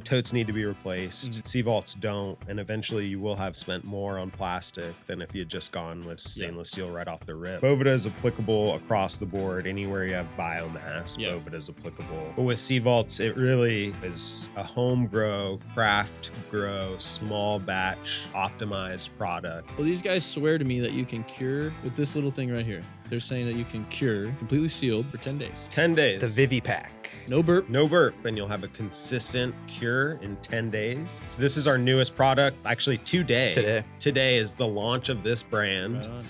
totes need to be replaced. CVaults don't, and eventually you will have spent more on plastic than if you had just gone with stainless steel right off the rip. Boveda is applicable across the board. Anywhere you have biomass, Boveda is applicable. But with CVaults, it really is a home grow, craft grow, small batch, optimized product. Well, these guys swear to me that you can cure with this little thing right here. They're saying that you can cure completely sealed for 10 days. 10 days. The Vivi pack. No burp. No burp, and you'll have a consistent cure in 10 days. So this is our newest product. Actually, today is the launch of this brand. Right on.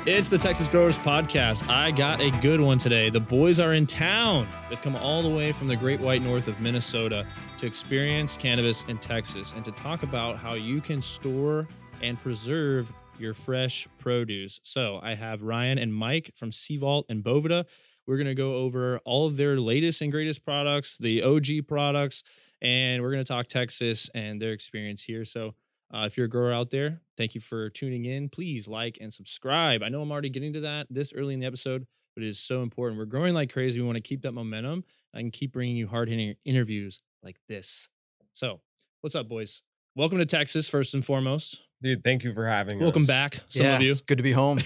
It's the Texas Growers Podcast. I got a good one today. The boys are in town. They've come all the way from the great white north of Minnesota to experience cannabis in Texas and to talk about how you can store and preserve your fresh produce. So I have Ryan and Mike from CVault and Boveda. We're going to go over all of their latest and greatest products, the OG products, and we're going to talk Texas and their experience here. So if you're a grower out there, thank you for tuning in. Please like and subscribe. I know I'm already getting to that this early in the episode, but it is so important. We're growing like crazy. We want to keep that momentum and keep bringing you hard-hitting interviews like this. So what's up, boys? Welcome to Texas, first and foremost. Dude, thank you for having us. Welcome back, some of you. It's good to be home.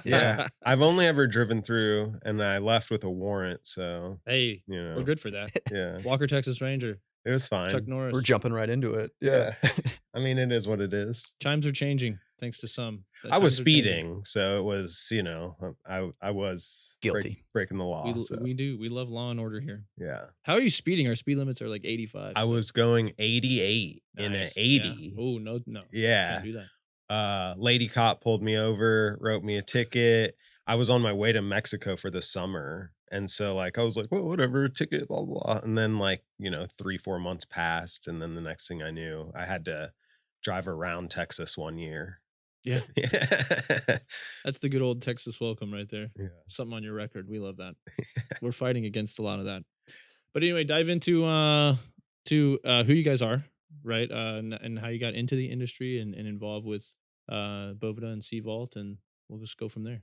Yeah. I've only ever driven through, and I left with a warrant, so Hey, we're good for that. Yeah. Walker, Texas Ranger. It was fine. Chuck Norris. We're jumping right into it. Yeah. I mean, it is what it is. Chimes are changing, thanks to some. I was speeding, so it was, I was guilty. Breaking the law. We do. We love law and order here. Yeah. How are you speeding? Our speed limits are like 85. I was going 88 in an 80. Yeah. Oh, no. Yeah. Can't do that. Lady cop pulled me over, wrote me a ticket. I was on my way to Mexico for the summer. And so I was like, well, whatever, ticket, blah, blah. And then 3-4 months passed. And then the next thing I knew, I had to drive around Texas one year. Yeah. That's the good old Texas welcome right there. Yeah. Something on your record. We love that. We're fighting against a lot of that. But anyway, dive into who you guys are, right? And how you got into the industry and involved with Boveda and CVault, and we'll just go from there.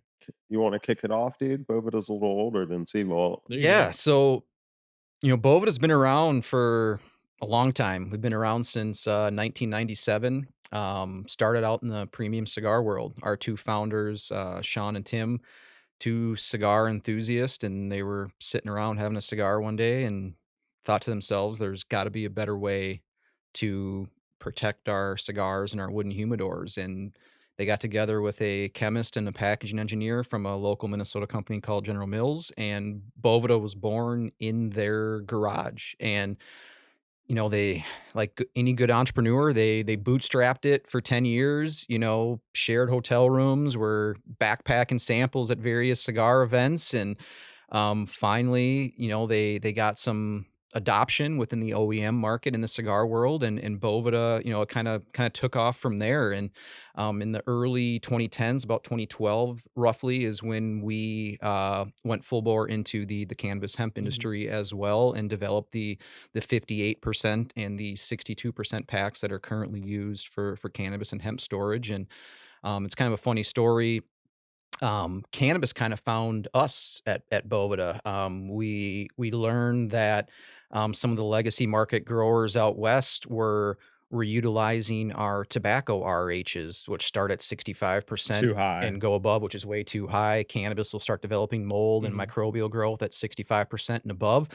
You want to kick it off, dude? Boveda's a little older than CVault. Yeah. So, Boveda's been around for a long time. We've been around since 1997. Started out in the premium cigar world. Our two founders, Sean and Tim, two cigar enthusiasts, and they were sitting around having a cigar one day and thought to themselves, there's got to be a better way to protect our cigars and our wooden humidors. And they got together with a chemist and a packaging engineer from a local Minnesota company called General Mills, and Boveda was born in their garage. And they, like any good entrepreneur, they bootstrapped it for 10 years, shared hotel rooms, were backpacking samples at various cigar events. And finally, they got some adoption within the OEM market in the cigar world, and Boveda, it kind of took off from there. And in the early 2010s, about 2012 roughly, is when we went full bore into the cannabis hemp industry as well, and developed the 58% and the 62% packs that are currently used for cannabis and hemp storage. And it's kind of a funny story. Cannabis kind of found us at Boveda. We learned that some of the legacy market growers out west were utilizing our tobacco RHs, which start at 65% too high and go above, which is way too high. Cannabis will start developing mold and microbial growth at 65% and above.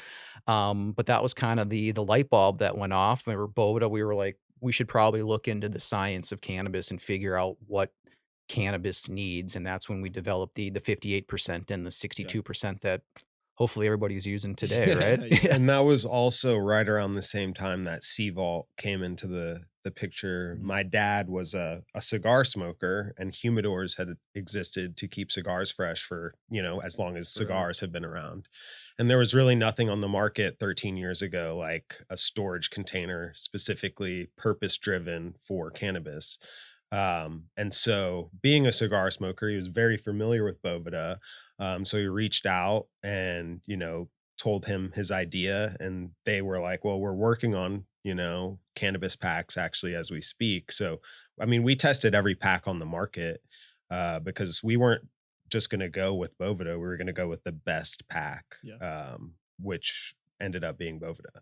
But that was kind of the light bulb that went off. And Boveda, we were like, we should probably look into the science of cannabis and figure out what cannabis needs. And that's when we developed the 58% and the 62% that hopefully everybody's using today, right? And that was also right around the same time that CVault came into the picture. My dad was a cigar smoker, and humidors had existed to keep cigars fresh for, as long as cigars have been around. And there was really nothing on the market 13 years ago, like a storage container specifically purpose-driven for cannabis. And so being a cigar smoker, he was very familiar with Boveda. So he reached out and, told him his idea, and they were like, well, we're working on, cannabis packs actually as we speak. So I mean, we tested every pack on the market, because we weren't just gonna go with Boveda, we were gonna go with the best pack, Yeah. which ended up being Boveda.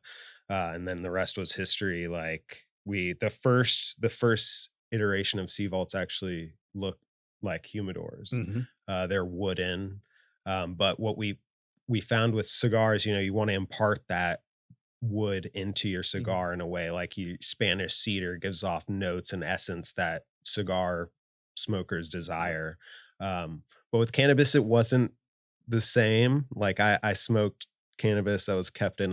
And then the rest was history. Like the first iteration of Sea Vaults actually looked like humidors. Mhm. They're wooden. But what we found with cigars, you want to impart that wood into your Mhm. cigar in a way like Spanish cedar gives off notes and essence that cigar smokers Yep. desire. But with cannabis, it wasn't the same. Like I smoked cannabis that was kept in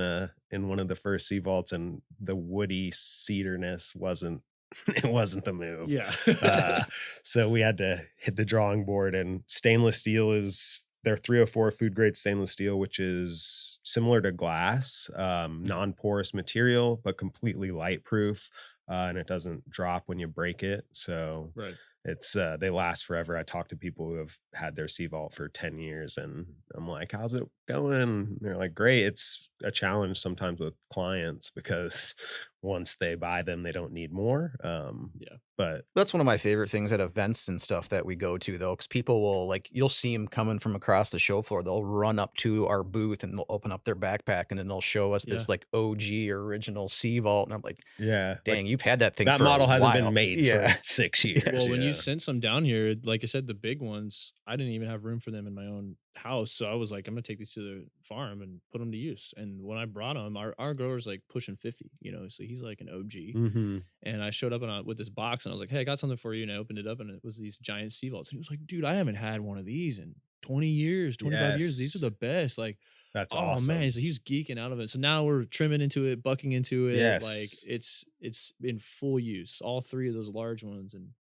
one of the first sea vaults, and the woody cedarness wasn't it wasn't the move. Yeah. Uh, so we had to hit the drawing board, and stainless steel is their 304 food grade stainless steel, which is similar to glass, non-porous material, but completely light proof. And it doesn't drop when you break it. So Right. it's they last forever. I talk to people who have had their Sea Vault for 10 years, and I'm like, how's it going? And they're like, great. It's a challenge sometimes with clients because once they buy them, they don't need more. Yeah. But That's one of my favorite things at events and stuff that we go to, though, because people will like you'll see them coming from across the show floor. They'll run up to our booth and they'll open up their backpack and then they'll show us Yeah. this like OG original Sea Vault, and I'm like, yeah, like dang, you've had that thing that for a model hasn't been while. made for Yeah. 6 years. Well, when you Yeah. sent some down here, like I said, the big ones, I didn't even have room for them in my own house. So I was like, I'm gonna take these to the farm and put them to use. And when I brought them, our grower's like pushing 50, so he's like an OG. Hmm. And I showed up with this box and I was like, hey, I got something for you. And I opened it up and it was these giant sea vaults. And he was like, dude, I haven't had one of these in 20 years, 25 years. These are Yes. the best. Like, That's oh man. awesome. So he's geeking out of it. So now we're trimming into it, bucking into it. Like Yes. it's in full use, all three of those large ones. And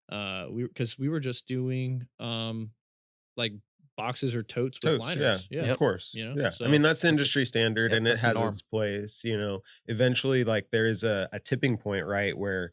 because we were just doing like boxes or totes with Totes, yeah, liners. Yeah. of Yep. course, yeah. I mean, So that's That's industry standard, yep, and it that's the has norm. its place, Eventually, like, there is a tipping point, right, where,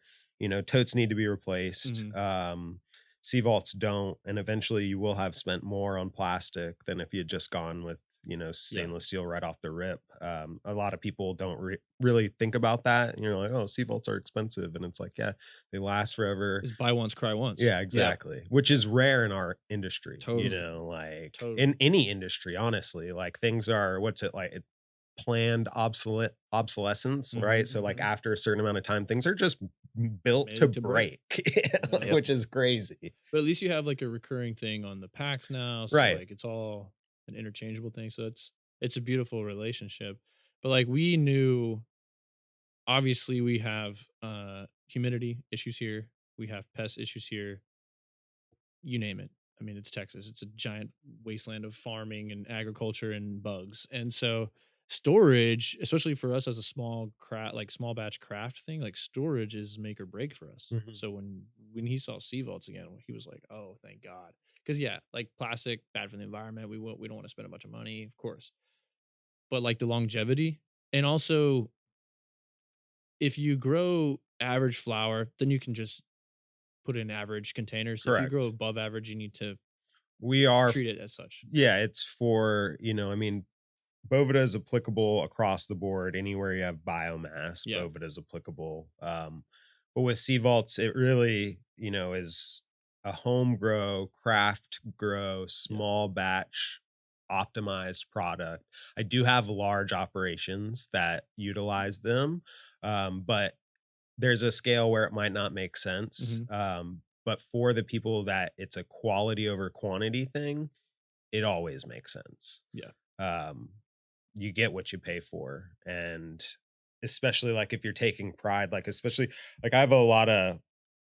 totes need to be replaced, mhm, sea vaults don't, and eventually you will have spent more on plastic than if you had just gone with, yeah. stainless steel right off the rip. A lot of people don't really think about that, like, "Oh, sea vaults are expensive," and it's like, yeah, they last forever. Is buy once, cry once. Yeah, Yeah. exactly, which is rare in our industry, Totally. like, Totally. in any industry, honestly, like, things are what's it like? Planned obsolescence, right? Mhm, So, like, mhm. after a certain amount of time, things are just built to Made to break. break, Yep. Yep. which is crazy. But at least you have like a recurring thing on the packs now. So Right. like it's all an interchangeable thing. So it's a beautiful relationship. But like we knew obviously we have humidity issues here. We have pest issues here. You name it. I mean, it's Texas. It's a giant wasteland of farming and agriculture and bugs. And so storage, especially for us as a small craft, like small batch craft thing, like storage is make or break for us. Mhm. So when he saw sea vaults again, he was like, "Oh, thank God." Because yeah, like plastic, bad for the environment. We don't want to spend a bunch of money, of course. But like the longevity, and also if you grow average flower, then you can just put in average containers. If you grow Correct. above average, you need to We are treat it as such. yeah, it's for, I mean, Boveda is applicable across the board. Anywhere you have biomass, Yeah. Boveda is applicable. But with sea vaults, it really, is a home grow, craft grow, Yeah. small batch, optimized product. I do have large operations that utilize them, but there's a scale where it might not make sense. Mhm. But for the people that it's a quality over quantity thing, it always makes sense. Yeah. um, you get what you pay for. And especially like if you're taking pride, like especially like I have a lot of,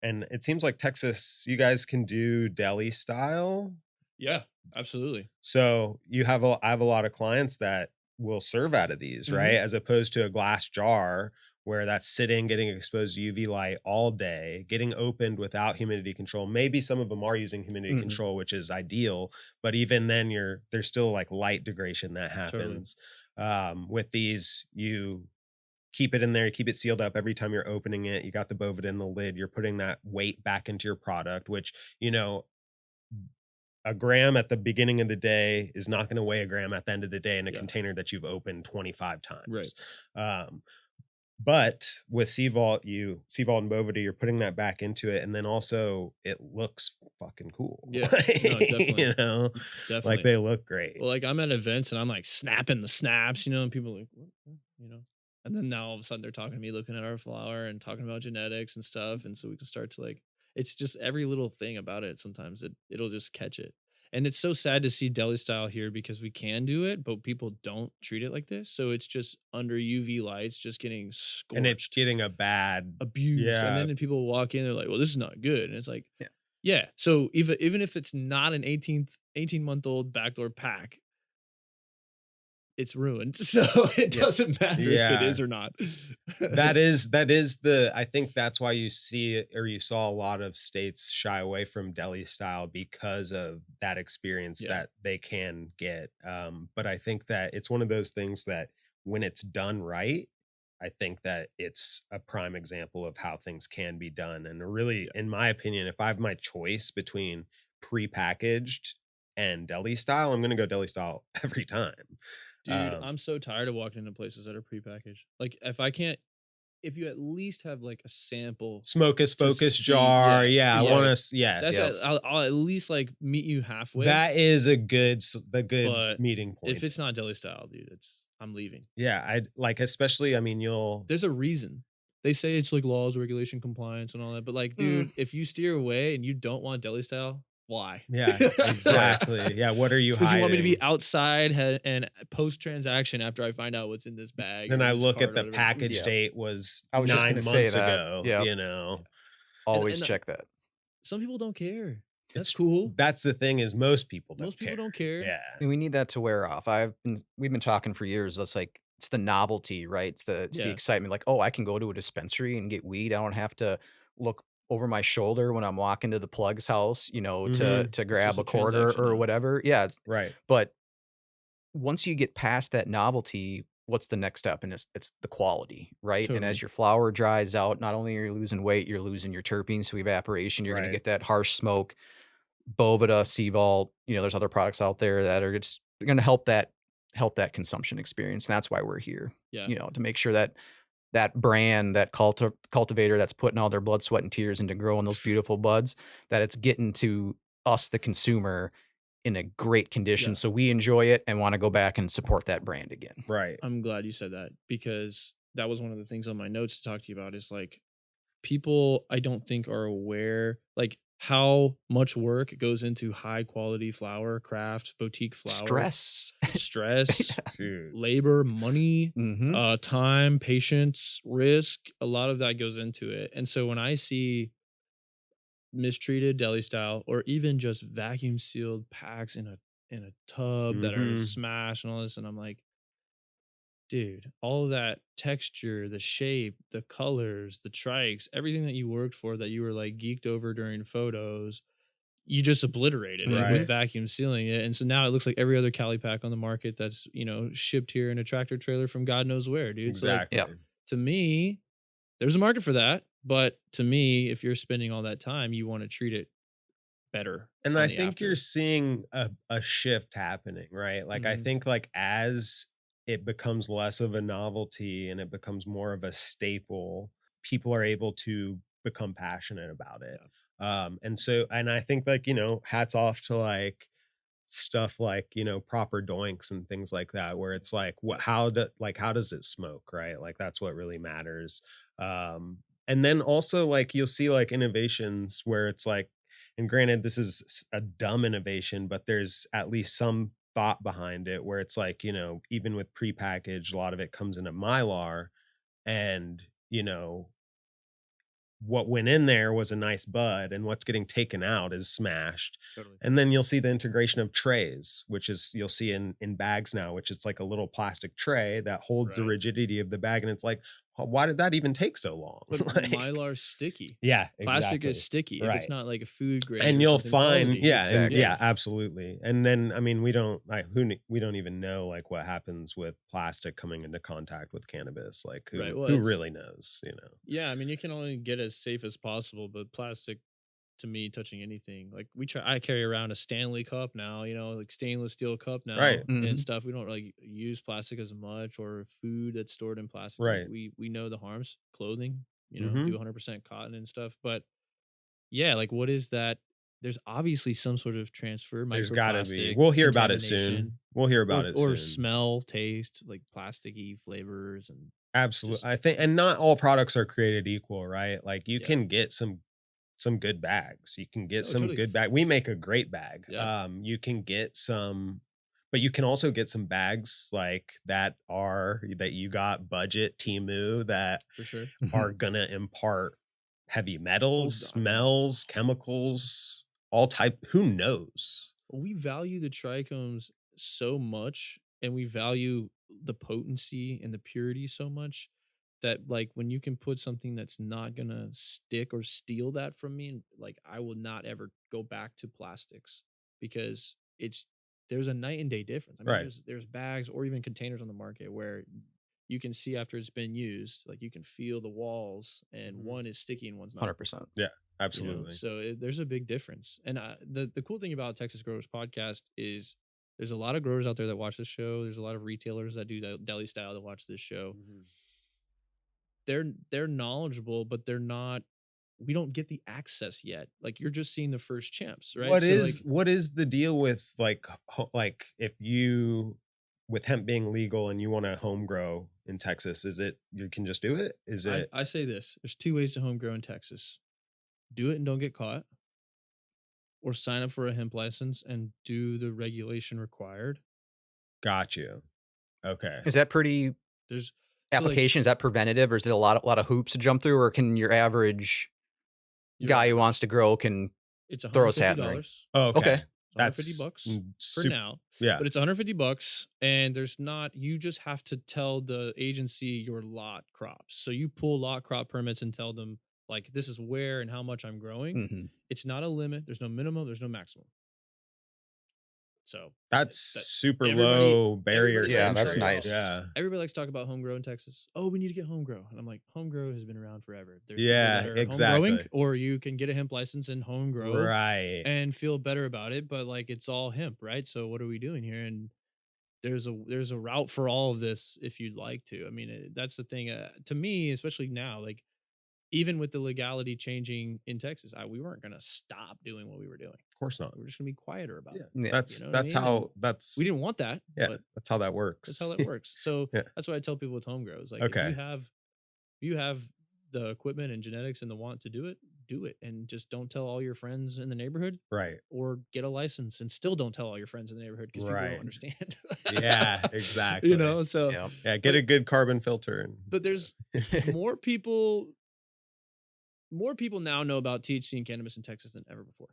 and it seems like Texas, you guys can do deli style. Yeah, absolutely. So I have a lot of clients that will serve out of these, right? Mhm. As opposed to a glass jar where that's sitting, getting exposed to UV light all day, getting opened without humidity control. Maybe some of them are using humidity Mhm. control, which is ideal, but even then there's still like light degradation that Totally. happens. With these, you keep it in there, you keep it sealed up every time you're opening it. You got the Bovida in the lid, you're putting that weight back into your product, which, a gram at the beginning of the day is not going to weigh a gram at the end of the day in a Yeah. container that you've opened 25 Right. times. Um, But with CVault and Boveda, you're putting that back into it, and then also it looks fucking cool. Yeah. No, definitely. You know? Yeah, Like, definitely. they look great. Well, like, I'm at events and I'm, like, snapping the snaps, and people are like, "What?" You know? And then now all of a sudden they're talking to me, looking at our flower and talking about genetics and stuff, and so we can start to, like it's just every little thing about it sometimes it'll just catch it. And it's so sad to see deli style here because we can do it, but people don't treat it like this, so it's just under UV lights, just getting And it's scorched, getting a bad abused, and yeah. then people walk in, they're like, "Well, this is not good," and it's like, Yeah. yeah, so even if it's not an 18-month-old backdoor pack, it's ruined. So it Yeah. doesn't matter if it Yeah. is or not. That It's is that is the I think that's why you see it or you saw a lot of states shy away from deli style because of that experience yeah, that they can get. But I think that it's one of those things that when it's done right, I think that it's a prime example of how things can be done. And really, yeah. in my opinion, if I have my choice between prepackaged and deli style, I'm gonna go deli style every time. Dude, Um, I'm so tired of walking into places that are prepackaged. Like, if you at least have, like, a sample Smokus to Focus see jar, yeah, yeah, I wanna yes. s That's Yep. at yes. I'll at least, like, meet you halfway, That is a the good but meeting if point it's there. not deli style, dude, I'm leaving. Yeah, I'd like, especially, I mean, you'll There's a reason. They say it's, like, laws, regulation, compliance, and all that, but, like, Mm, dude, if you steer away and you don't want deli style, why? yeah, right. exactly. Yeah, what are you It's because you want me to be hiding? outside and post transaction after I find out what's in this bag Then or I this look at cart or the whatever. package Yeah. date was I was just 9 gonna say months that. ago, Yep. you know? Always And check that. some people don't care. That's It's cool. that's the thing is most people Most don't people care. don't care. Yeah. And we need that to wear off. We've been talking for years. It's like it's the novelty, right? It's the Yeah. excitement. Like, oh, I can go to a dispensary and get weed. I don't have to look over my shoulder when I'm walking to the plug's house, to Mhm. It's just grab a a quarter transaction or now. whatever. Yeah. Right. But once you get past that novelty, what's the next step? And it's the quality, right? And as Totally. your flower dries out, not only are you losing weight, you're losing your terpenes to evaporation. You're going to Right. get that harsh smoke. Boveda, CVault, there's other products out there that are just gonna help that consumption experience, and that's why we're here, Yeah. to make sure that that brand, that cultivator that's putting all their blood, sweat, and tears into growing those beautiful buds, that it's getting to us, the consumer, in a great condition, Yeah. so we enjoy it and wanna go back and support that brand again. Right. I'm glad you said that because that was one of the things on my notes to talk to you about is like people I don't think are aware like how much work goes into high quality flower, craft, boutique flower, Stress. stress, Yeah. Dude. labor, money, Mhm. time, patience, risk, a lot of that goes into it. And so when I see mistreated deli style or even just vacuum sealed packs in a tub that are Mhm. smashed and all this, and I'm like, dude, all of that texture, the shape, the colors, the trikes, everything that you worked for that you were like geeked over during photos, you just obliterated it with Mhm. Right. vacuum sealing it. And so now it looks like every other Cali pack on the market that's, shipped here in a tractor trailer from God knows where, dude. So like Yep. Exactly. to me, there's a market for that. But to me, if you're spending all that time, you want to treat it better And on I the think you're after. seeing a shift happening, right? Like, I Mhm. think, like, as it becomes less of a novelty and it becomes more of a staple, people are able to become passionate about it. Yeah. And I think, like, hats off to, like, stuff like, proper doinks and things like that, where it's like, Yeah. how does it smoke, right? Like, that's what really matters. And then also, like, you'll see, like, innovations where it's like, and granted, this is a dumb innovation, but there's at least some thought behind it where it's like, even with prepackaged, a lot of it comes in a Mylar and, what went in there was a nice bud and what's getting taken out is smashed. Totally. And then you'll see the integration of trays, which is you'll see in bags now, which is like a little plastic tray that holds the Right. rigidity of the bag. And it's like, why did that even take so long? But Like, Mylar's sticky. yeah, Plastic is exactly. sticky if it's Right. not like a food grade And or you'll something find, quality. yeah, and Exactly. yeah, Yeah. absolutely. And then, I mean, we don't like we don't even know like what happens with plastic coming into contact with cannabis. Like, Right. Well, who it's really knows? yeah, I mean, you can only get as safe as possible, but plastic to me touching anything. Like I carry around a Stanley cup now, like stainless steel cup Right. now and Mhm. stuff. We don't really use plastic as much or food that's stored in plastic. Like Right. we know the harms. Clothing, do Mhm. 100% cotton and stuff. But yeah, like what is that? There's obviously some sort of transfer, There's gotta be. microplastic We'll hear about it soon. contamination, We'll hear about it or soon. smell, taste, like plasticky flavors and Absolutely. just I think, and not all products are created equal, right? Like you yeah. can get some good bags. You can get No, some totally. good bag. We make a great bag. Yeah, You can get some, but you can also get some bags like that you got budget Timu that for sure. are gonna impart heavy Oh, metals, I mean, smells, chemicals, all type. Who knows? we value the trichomes so much and we value the potency and the purity so much that like when you can put something that's not gonna stick or steal that from me, like I will not ever go back to plastics because there's a night and day difference. I mean, Right. there's bags or even containers on the market where you can see after it's been used, like you can feel the walls and Mhm. one is sticky and one's not. 100%. Yeah. Absolutely. So there's a big difference. And the cool thing about Texas Growers Podcast is there's a lot of growers out there that watch this show. There's a lot of retailers that do deli style that watch this show. Mhm. They're knowledgeable, but they're not. We don't get the access yet. Like you're just seeing the first champs, right? So like What is the deal with like like if you with hemp being legal and you want to home grow in Texas, is it you can just do it? Is it I say this: there's two ways to home grow in Texas: do it and don't get caught, or sign up for a hemp license and do the regulation required. got you? Okay. Is that pretty There's so like application? Is that preventative, or is it a lot of hoops to jump through, or can your average your guy who wants to grow can it's throw his $150. hat in the ring? Oh, Okay. okay. 150 That's bucks for super. now, Yeah. but it's 150 bucks and there's not you just have to tell the agency your lot crops. So you pull lot crop permits and tell them like this is where and how much I'm growing. Mhm. It's not a limit, there's no minimum, there's no maximum. So That's that super everybody low barrier everybody to likes Yeah, to that's talk entry. about nice. Yeah. everybody likes to talk about home grow in Texas. Oh, we need to get home grow. And I'm like, home grow has been around forever. There's people Yeah, that are home growing, exactly. or you can get a hemp license and home grow Right. and feel better about it, but like it's all hemp, right? So what are we doing here? And there's a route for all of this if you'd like to. I mean, that's the thing to me, especially now, like even with the legality changing in Texas, we weren't going to stop doing what we were doing. Of course not. We're just going to be quieter about Yeah. it. Yeah. That's You know what I that's mean? And how that's we didn't want that, yeah, but that's how that works. that's how that works. So Yeah. that's what I tell people with home grows. Like Okay. if you have the equipment and genetics and the want to do it, and just don't tell all your friends in the neighborhood, Right. or get a license and still don't tell all your friends in the neighborhood because people Right. don't understand. Yeah, exactly. So Yeah. Yeah, get but- a good carbon filter and but there's more people now know about THC and cannabis in Texas than ever before,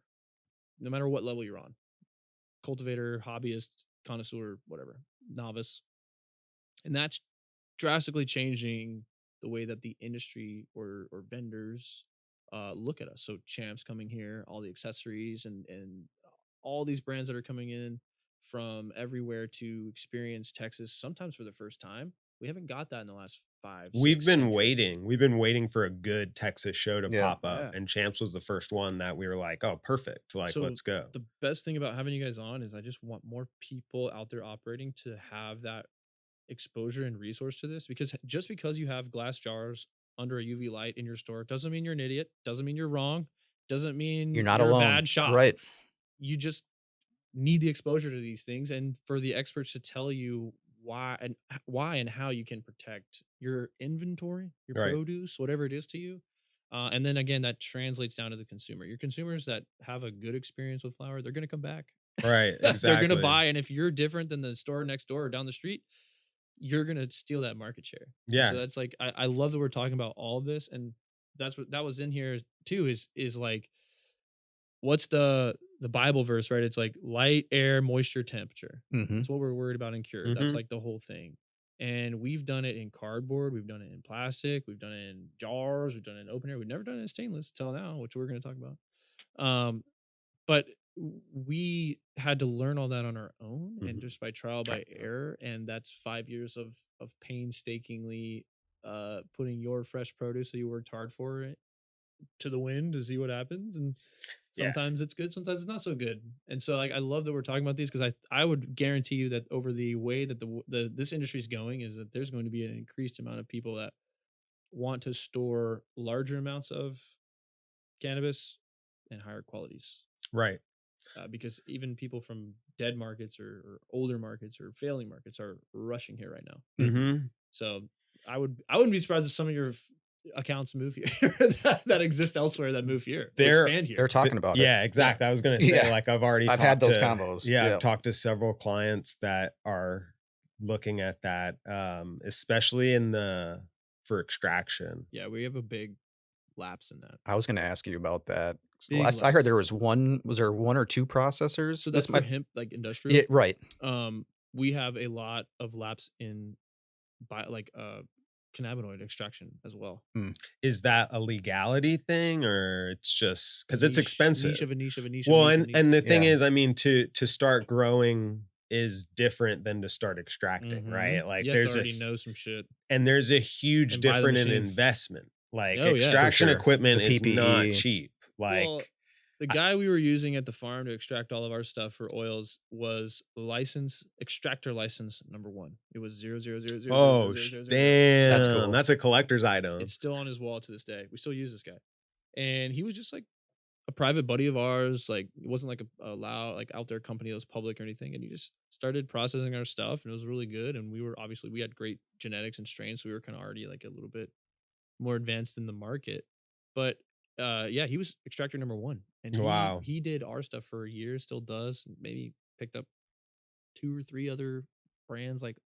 no matter what level you're on: cultivator, hobbyist, connoisseur, whatever, novice. And that's drastically changing the way that the industry or vendors look at us. So champs coming here, all the accessories and all these brands that are coming in from everywhere to experience Texas, sometimes for the first time. We haven't got that in the last 5, 6, we've 10 been years. waiting. We've been waiting for a good Texas show to Yeah. pop up. Yeah. And Champs was the first one that we were like, oh, perfect. Like, So let's go. The best thing about having you guys on is I just want more people out there operating to have that exposure and resource to this, because just because you have glass jars under a UV light in your store doesn't mean you're an idiot, doesn't mean you're wrong, doesn't mean You're not a alone. bad shop. Right. You just need the exposure to these things and for the experts to tell you why and how you can protect your inventory, your Right. produce, whatever it is to you. And then again, that translates down to the consumer. Your consumers that have a good experience with flower, they're going to come back. Right. Exactly. They're going to buy. And if you're different than the store next door or down the street, you're going to steal that market share. Yeah. So that's like, I love that we're talking about all of this. And that's what that was in here too, is like, what's the Bible verse, right? It's like light, air, moisture, temperature. Mhm. That's what we're worried about in cure. That's like the whole thing. And we've done it in cardboard, we've done it in plastic, we've done it in jars, we've done it in open air. We've never done it in stainless till now, which we're going to talk about. But we had to learn all that on our own and just by trial by error. And that's 5 years of painstakingly putting your fresh produce that you worked hard for it to the wind to see what happens. And Yeah. sometimes it's good, sometimes it's not so good. And so like I love that we're talking about these because I would guarantee you that over the way that the this industry is going is that there's going to be an increased amount of people that want to store larger amounts of cannabis and higher qualities. Right. Because even people from dead markets or older markets or failing markets are rushing here right now. Mm-hmm. So I wouldn't be surprised if some of your accounts move here that exist elsewhere that move here or expand here. They're talking about it. Yeah, exactly. I was gonna say, Yeah. like, I've had those to convos. yeah, Yeah. I've talked to several clients that are looking at that, especially in the for extraction. Yeah, we have a big lapse in that. I was going to ask you about that. Big Last I heard lapse. was there one or two processors? So This that's for might, hemp, like industrial. yeah, right. We have a lot of lapse in cannabinoid extraction as well. Is that a legality thing, or it's just because it's Niche expensive? of a niche of a niche. Well, of a niche of a niche. and the thing Yeah. is, I mean, to start growing is different than to start extracting, right? Like You have to there's already know some shit. and there's a huge And buy the difference in machine. investment. Like Oh, yeah, for extraction sure. equipment The is not PPE. cheap. Like Well, the guy we were using at the farm to extract all of our stuff for oils was extractor license number 1. It was 0000000000000. oh damn, That's cool. that's a collector's item. It's still on his wall to this day. We still use this guy, and he was just like a private buddy of ours. Like it wasn't like a loud like out there company that was public or anything. And he just started processing our stuff, and it was really good. And we had great genetics and strains, so we were kind of already like a little bit more advanced in the market. But yeah, he was extractor number 1, and Wow. he did our stuff for a year, still does. Maybe picked up 2 or 3 other brands like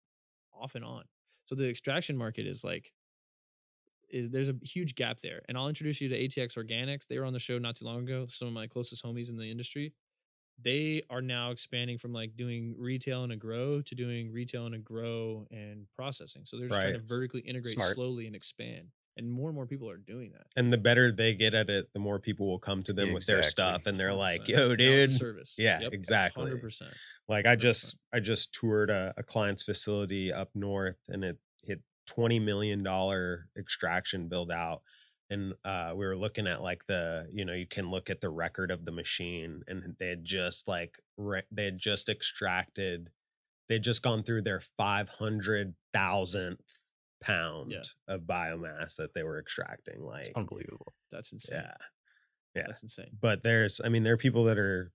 off and on. So the extraction market is like there's a huge gap there. And I'll introduce you to ATX Organics. They were on the show not too long ago. Some of my closest homies in the industry. They are now expanding from like doing retail and a grow to doing retail and a grow and processing. So they're just trying to Right. vertically integrate Smart. slowly and expand. And more people are doing that. And the better they get at it, the more people will come to them with their Exactly. stuff, and they're like, 100%. "Yo, Now it's dude, a service. yeah, Yep, exactly." 100%. Like I just toured a client's facility up north, and it hit $20 million extraction build out. And we were looking at like you can look at the record of the machine, and they had just extracted, they'd just gone through their 500,000th pound of biomass that they were extracting. Like It's unbelievable. That's insane. Yeah. That's insane. But there are people that are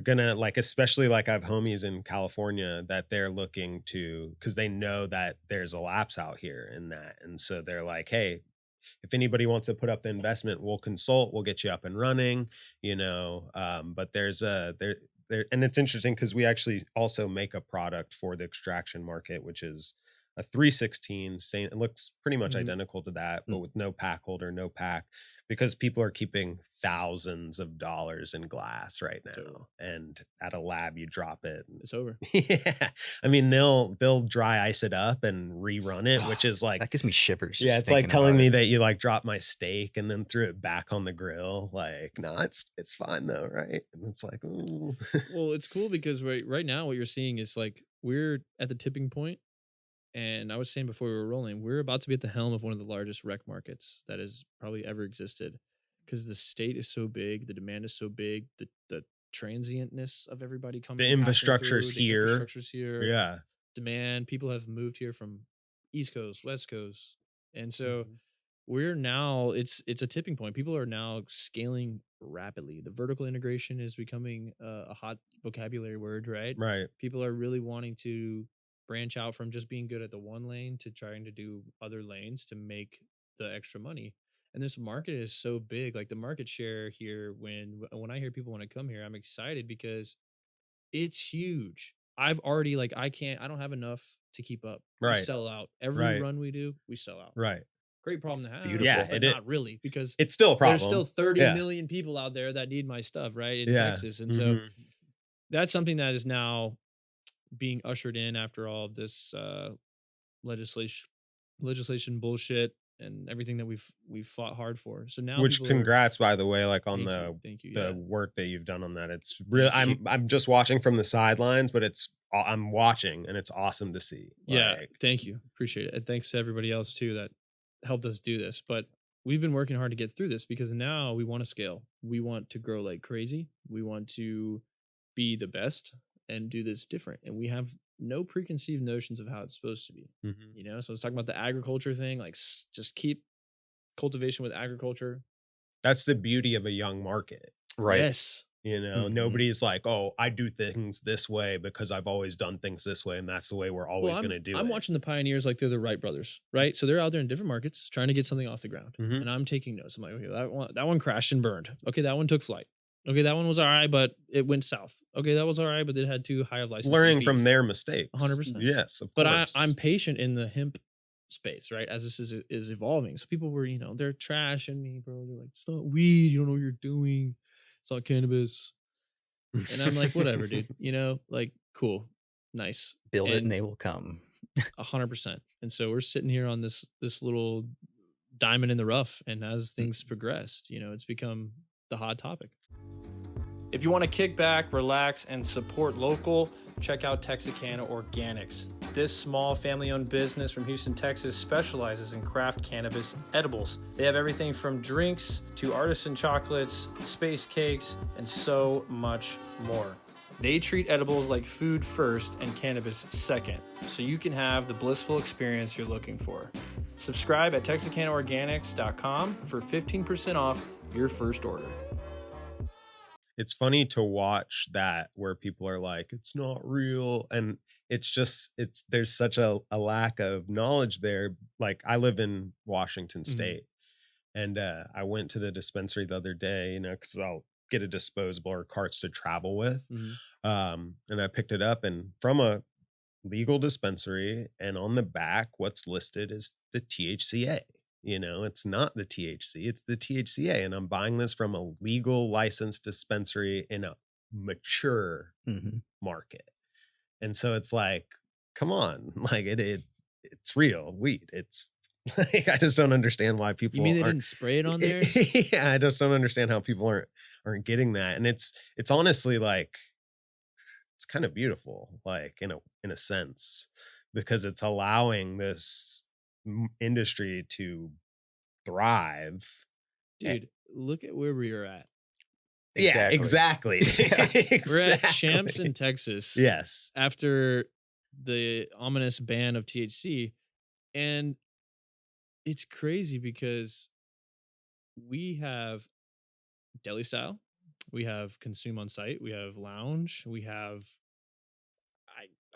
gonna, like, especially like I have homies in California that they're looking to, because they know that there's a lapse out here in that. And so they're like, hey, if anybody wants to put up the investment, we'll consult, we'll get you up and running, but there's there, and it's interesting because we actually also make a product for the extraction market, which is a 316 same. It looks pretty much identical to that, but with no pack holder, no pack, because people are keeping thousands of dollars in glass right now. And at a lab, you drop it, and It's over. yeah. I mean, they'll dry ice it up and rerun it, which is like, That gives me shivers. yeah, just it's like thinking telling about me it. that you like dropped my steak and then threw it back on the grill. Like, no, it's fine though, right? And it's like, ooh. Well, it's cool because right now what you're seeing is like we're at the tipping point. And I was saying before we were rolling, we're about to be at the helm of one of the largest rec markets that has probably ever existed, because the state is so big, the demand is so big, the transientness of everybody coming. The infrastructure's here. The infrastructure's here. Yeah. Demand. People have moved here from East Coast, West Coast, and so we're now it's a tipping point. People are now scaling rapidly. The vertical integration is becoming a hot vocabulary word, right? Right. People are really wanting to branch out from just being good at the one lane to trying to do other lanes to make the extra money. And this market is so big. Like the market share here, when I hear people want to come here, I'm excited because it's huge. I've already I don't have enough to keep up. We Right. sell out. Every run we do, we sell out. Right. Great problem to have. Beautiful. Yeah, but not really, because it's still a problem. there's still 30 Yeah. million people out there that need my stuff, right? In Yeah. Texas. And so that's something that is now being ushered in after all of this legislation bullshit and everything that we've fought hard for. So now, which congrats, by the way, like on thank you. the work that you've done on that. It's real. I'm just watching from the sidelines, but I'm watching, and it's awesome to see. Yeah, thank you, appreciate it, and thanks to everybody else too that helped us do this. But we've been working hard to get through this because now we want to scale. We want to grow like crazy. We want to be the best and do this different. And we have no preconceived notions of how it's supposed to be. Mhm. You know, so let's talk about the agriculture thing. Like, just keep cultivation with agriculture. That's the beauty of a young market. Right. Yes. You know, Mhm. nobody's like, "Oh, I do things this way because I've always done things this way, and that's the way we're Well, always gonna do I'm it." watching the pioneers like they're the Wright brothers, right? So they're out there in different markets trying to get something off the ground, Mhm. and I'm taking notes. I'm like, okay, that one crashed and burned. Okay, that one took flight. Okay, that one was all right, but it went south. Okay, that was all right, but it had too high of licensing Learning from fees. their mistakes. 100%. Yes, of But I'm course. patient in the hemp space, right? As this is evolving. So people were, they're trashing me, bro. They're like, it's not weed. You don't know what you're doing. It's not cannabis. And I'm like, whatever, dude. Like, cool, nice, Build it and and they will come. 100%. And so we're sitting here on this little diamond in the rough, and as things progressed, it's become the hot topic. If you want to kick back, relax, and support local, check out Texarkana Organics. This small family-owned business from Houston, Texas specializes in craft cannabis edibles. They have everything from drinks to artisan chocolates, space cakes, and so much more. They treat edibles like food first and cannabis second, so you can have the blissful experience you're looking for. Subscribe at TexarkanaOrganics.com for 15% off your first order. It's funny to watch that where people are like, "It's not real," and it's there's such a lack of knowledge there. Like, I live in Washington Mhm. State, and, I went to the dispensary the other day, because I'll get a disposable or carts to travel with, Mhm. and I picked it up, and from a legal dispensary, and on the back, what's listed is the THCA. It's not the THC, it's the THCA. And I'm buying this from a legal licensed dispensary in a mature Mhm. market. And so it's like, come on, like it's real weed. It's like, I just don't understand why You mean people they aren't. didn't spray it on there? Yeah, I just don't understand how people aren't getting that. And it's honestly like it's kind of beautiful, like in a sense, because it's allowing this industry to thrive. Eh, Dude, look at where we are at. yeah, Exactly. exactly. Yeah. We're at Champs in Exactly. Texas Yes. after the ominous ban of THC. And it's crazy because we have deli style, we have consume on site, we have lounge, we have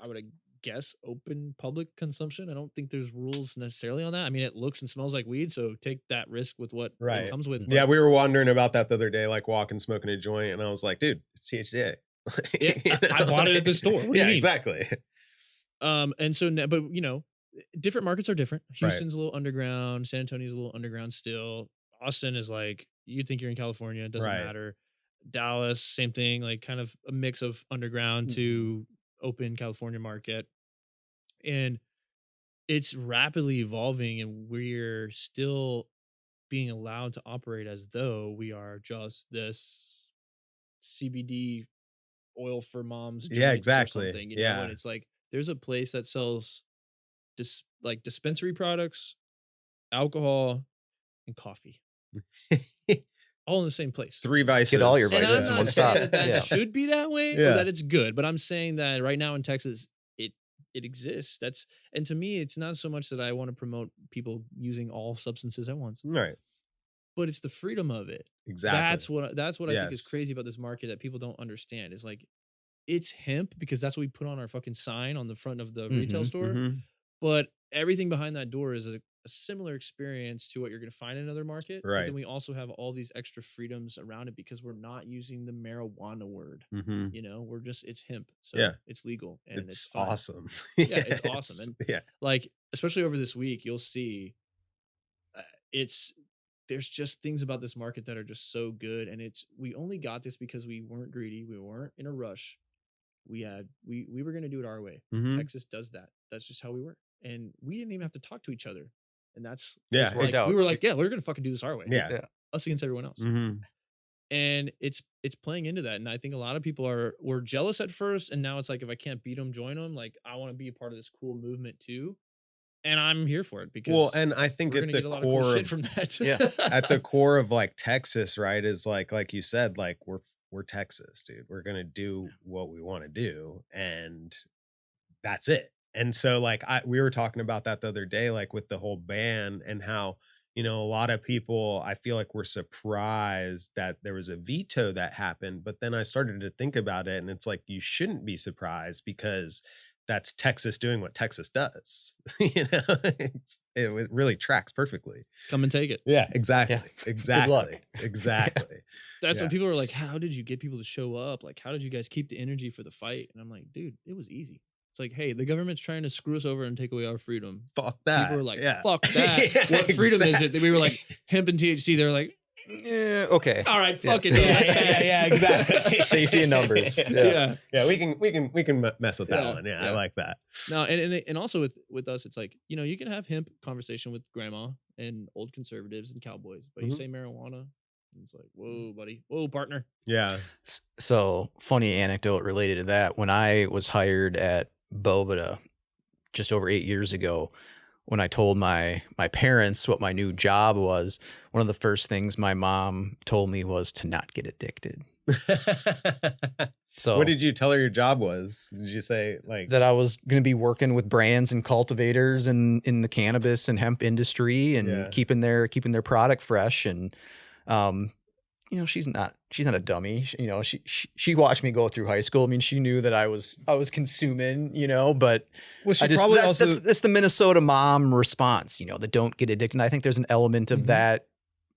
I would guess open public consumption. I don't think there's rules necessarily on that. I mean, it looks and smells like weed, so take that risk with what it Right. comes with. Yeah, But we were wondering about that the other day, like walking, smoking a joint, and I was like, dude, it's THCA. yeah, I bought it at the store. What do you Yeah, mean? exactly. And so, but different markets are different. Right. Houston's a little underground. San Antonio's a little underground still. Austin is like you'd think you're in California. It doesn't Right. matter. Dallas, same thing. Like kind of a mix of underground Mhm. to open California market, and it's rapidly evolving, and we're still being allowed to operate as though we are just this CBD oil for moms Yeah, joints or exactly. something, and Yeah. it's like there's a place that sells like dispensary products, alcohol, and coffee, all in the same place. Three Get all your vices. And I'm vices in Yeah. not one saying stop. that that Yeah. should be that way or Yeah. that it's good, but I'm saying that right now in Texas, it exists. And to me, it's not so much that I want to promote people using all substances at once, Right. but it's the freedom of it. Exactly. That's what I think is Yes. crazy about this market that people don't understand. Is like it's hemp because that's what we put on our fucking sign on the front of the retail Mhm. store. Mhm. But everything behind that door is a similar experience to what you're going to find in another market. But then Right. we also have all these extra freedoms around it because we're not using the marijuana word. Mhm. We're just it's hemp, so Yeah. it's legal and it's It's fine. awesome. Yeah, Yeah, it's awesome, and yeah. like especially over this week, you'll see uh, it's there's just things about this market that are just so good, and we only got this because we weren't greedy, we weren't in a rush. We were going to do it our way. Mhm. Texas does that. That's just how we were. And we didn't even have to talk to each other. And that's Yeah, There's no like we doubt. were like, yeah, we're going to fucking do this our way. yeah. Yeah. Us against everyone else. Mhm. And it's playing into that. And I think a lot of people were jealous at first, and now it's like if I can't beat them, join them. Like I want to be a part of this cool movement too. and I'm here for it Well, because and I think we're at gonna the get a lot of cool core shit of from that. Yeah. at the core of like Texas, right, is like you said, like we're Texas, dude. We're gonna do what we want to do, and that's it. And so like we were talking about that the other day, like with the whole ban and how, a lot of people I feel like were surprised that there was a veto that happened. But then I started to think about it and it's like you shouldn't be surprised because that's Texas doing what Texas does. It really tracks perfectly. Come and take it. Yeah, exactly. Yeah. Good luck. Exactly. Exactly. That's Yeah. when people were like, "How did you get people to show up? Like, how did you guys keep the energy for the fight?" And I'm like, "Dude, it was easy. It's like, hey, the government's trying to screw us over and take away our freedom. Fuck that. People were like, Yeah. fuck that. Yeah, What freedom is it?" exactly. We were like, hemp and THC. They're like, Yeah, okay. all right, Yeah. fuck it. No, that's bad. Yeah, exactly. Safety in numbers. Yeah. Yeah, we can mess with that Yeah, one. Yeah, yeah. I like that. No, and also with us, it's like, you can have hemp conversation with grandma and old conservatives and cowboys, but you Mhm. say marijuana, and it's like, whoa, buddy, whoa, partner. Yeah. So, funny anecdote related to that. When I was hired at Boveda just over 8 years ago, when I told my parents what my new job was, one of the first things my mom told me was to not get addicted. So What did you tell her your job was? Did you say like that I was going to be working with brands and cultivators and in the cannabis and hemp industry and Yeah. keeping their product fresh. And she's not a dummy. She watched me go through high school. I mean, she knew that I was consuming, but well, she I just probably that's the Minnesota mom response, that don't get addicted. And I think there's an element of Mhm. that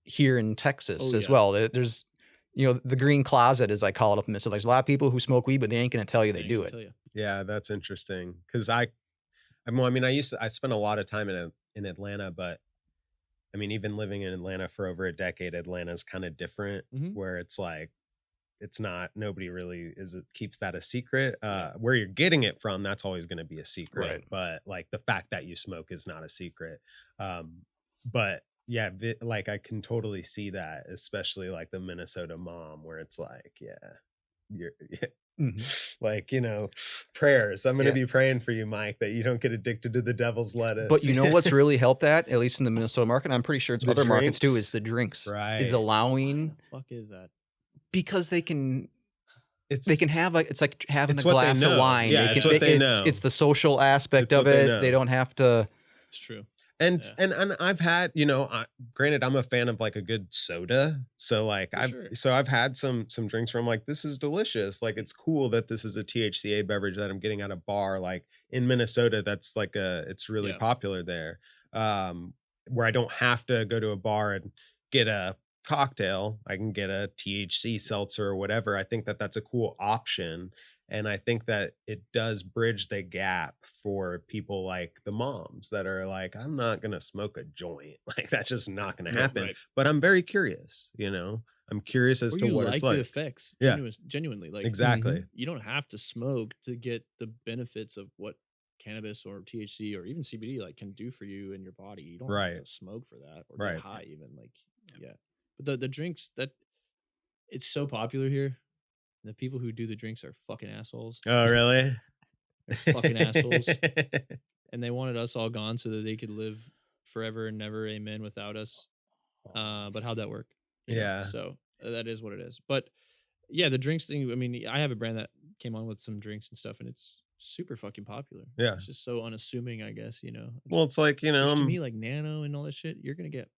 here in Texas Oh, as yeah. well. There's the green closet, as I call it up in Minnesota. There's a lot of people who smoke weed, but they ain't going to tell you they ain't do gonna it. tell you. Yeah, that's interesting. Because I spent a lot of time in Atlanta, but I mean, even living in Atlanta for over a decade, Atlanta's kind of different, Mhm. where it's like it's not nobody really keeps that a secret. Yeah. Where you're getting it from, that's always going to be a secret. Right. But like the fact that you smoke is not a secret. But yeah, like I can totally see that, especially like the Minnesota mom, where it's like, yeah, you're like, prayers. I'm going to Yeah. be praying for you, Mike, that you don't get addicted to the devil's lettuce. But you know what's really helped that, at least in the Minnesota market, and I'm pretty sure it's The other markets too, drinks. is the drinks. Right. Is allowing, What the fuck is that? because they can It's have it's like having it's a what they glass of know. wine. Yeah, They it's can, what they know. It's the social aspect It's of what they it. know. They don't have to. It's true. And Yeah. and I've had, granted, I'm a fan of like a good soda. So like I've had some drinks where I'm like, this is delicious. Like it's cool that this is a THCA beverage that I'm getting at a bar. Like in Minnesota, that's like it's really Yeah. popular there. Where I don't have to go to a bar and get a cocktail. I can get a THC seltzer or whatever. I think that that's a cool option. And I think that it does bridge the gap for people like the moms that are like, I'm not going to smoke a joint. Like, that's just not going to No, happen. right. But I'm very curious, I'm curious as Or to you what like it's the like. effects. Yeah. Genuinely. Like Exactly. you don't have to smoke to get the benefits of what cannabis or THC or even CBD like can do for you and your body. You don't Right. have to smoke for that or Right. get high even. Like, yeah. But the drinks that it's so popular here. The people who do the drinks are fucking assholes. Oh, really? They're fucking assholes. And they wanted us all gone so that they could live forever and never, amen, without us. But how'd that work? You know? Yeah. So that is what it is. But yeah, the drinks thing. I mean, I have a brand that came on with some drinks and stuff, and it's super fucking popular. Yeah. It's just so unassuming, I guess. Well, it's like, Which to me, like nano and all that shit, you're gonna get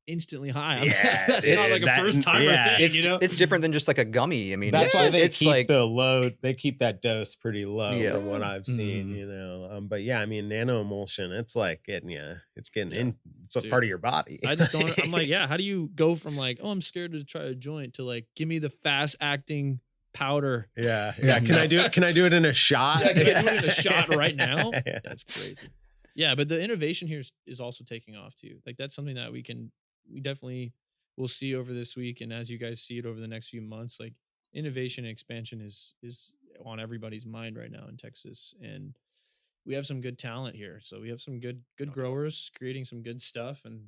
instantly high. I mean, Yeah, that's not like a first timer yeah. thing. It's different than just like a gummy. I mean, that's why they it's keep like the load. They keep that dose pretty low Yeah. from what I've seen, Mhm. But yeah, I mean, nano emulsion, it's like getting you. It's getting Yeah. in. It's a Dude. part of your body. I just don't. I'm like, yeah. How do you go from like, oh, I'm scared to try a joint to like, give me the fast acting powder? Yeah. Can I do it? Can I do it in a shot? Yeah, can I do it in a shot right now? Yeah. That's crazy. Yeah, but the innovation here is also taking off too. Like that's something that we definitely will see over this week, and as you guys see it over the next few months, like innovation and expansion is on everybody's mind right now in Texas, and we have some good talent here. So we have some good growers creating some good stuff, and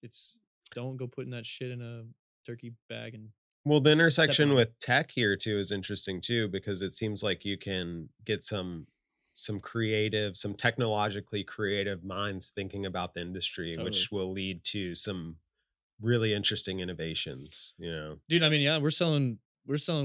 it's don't go putting that shit in a turkey bag and Well, the intersection on it. with tech here too is interesting too, because it seems like you can get some some technologically creative minds thinking about the industry, Totally. which will lead to some really interesting innovations, you know. Dude, I mean, yeah, we're selling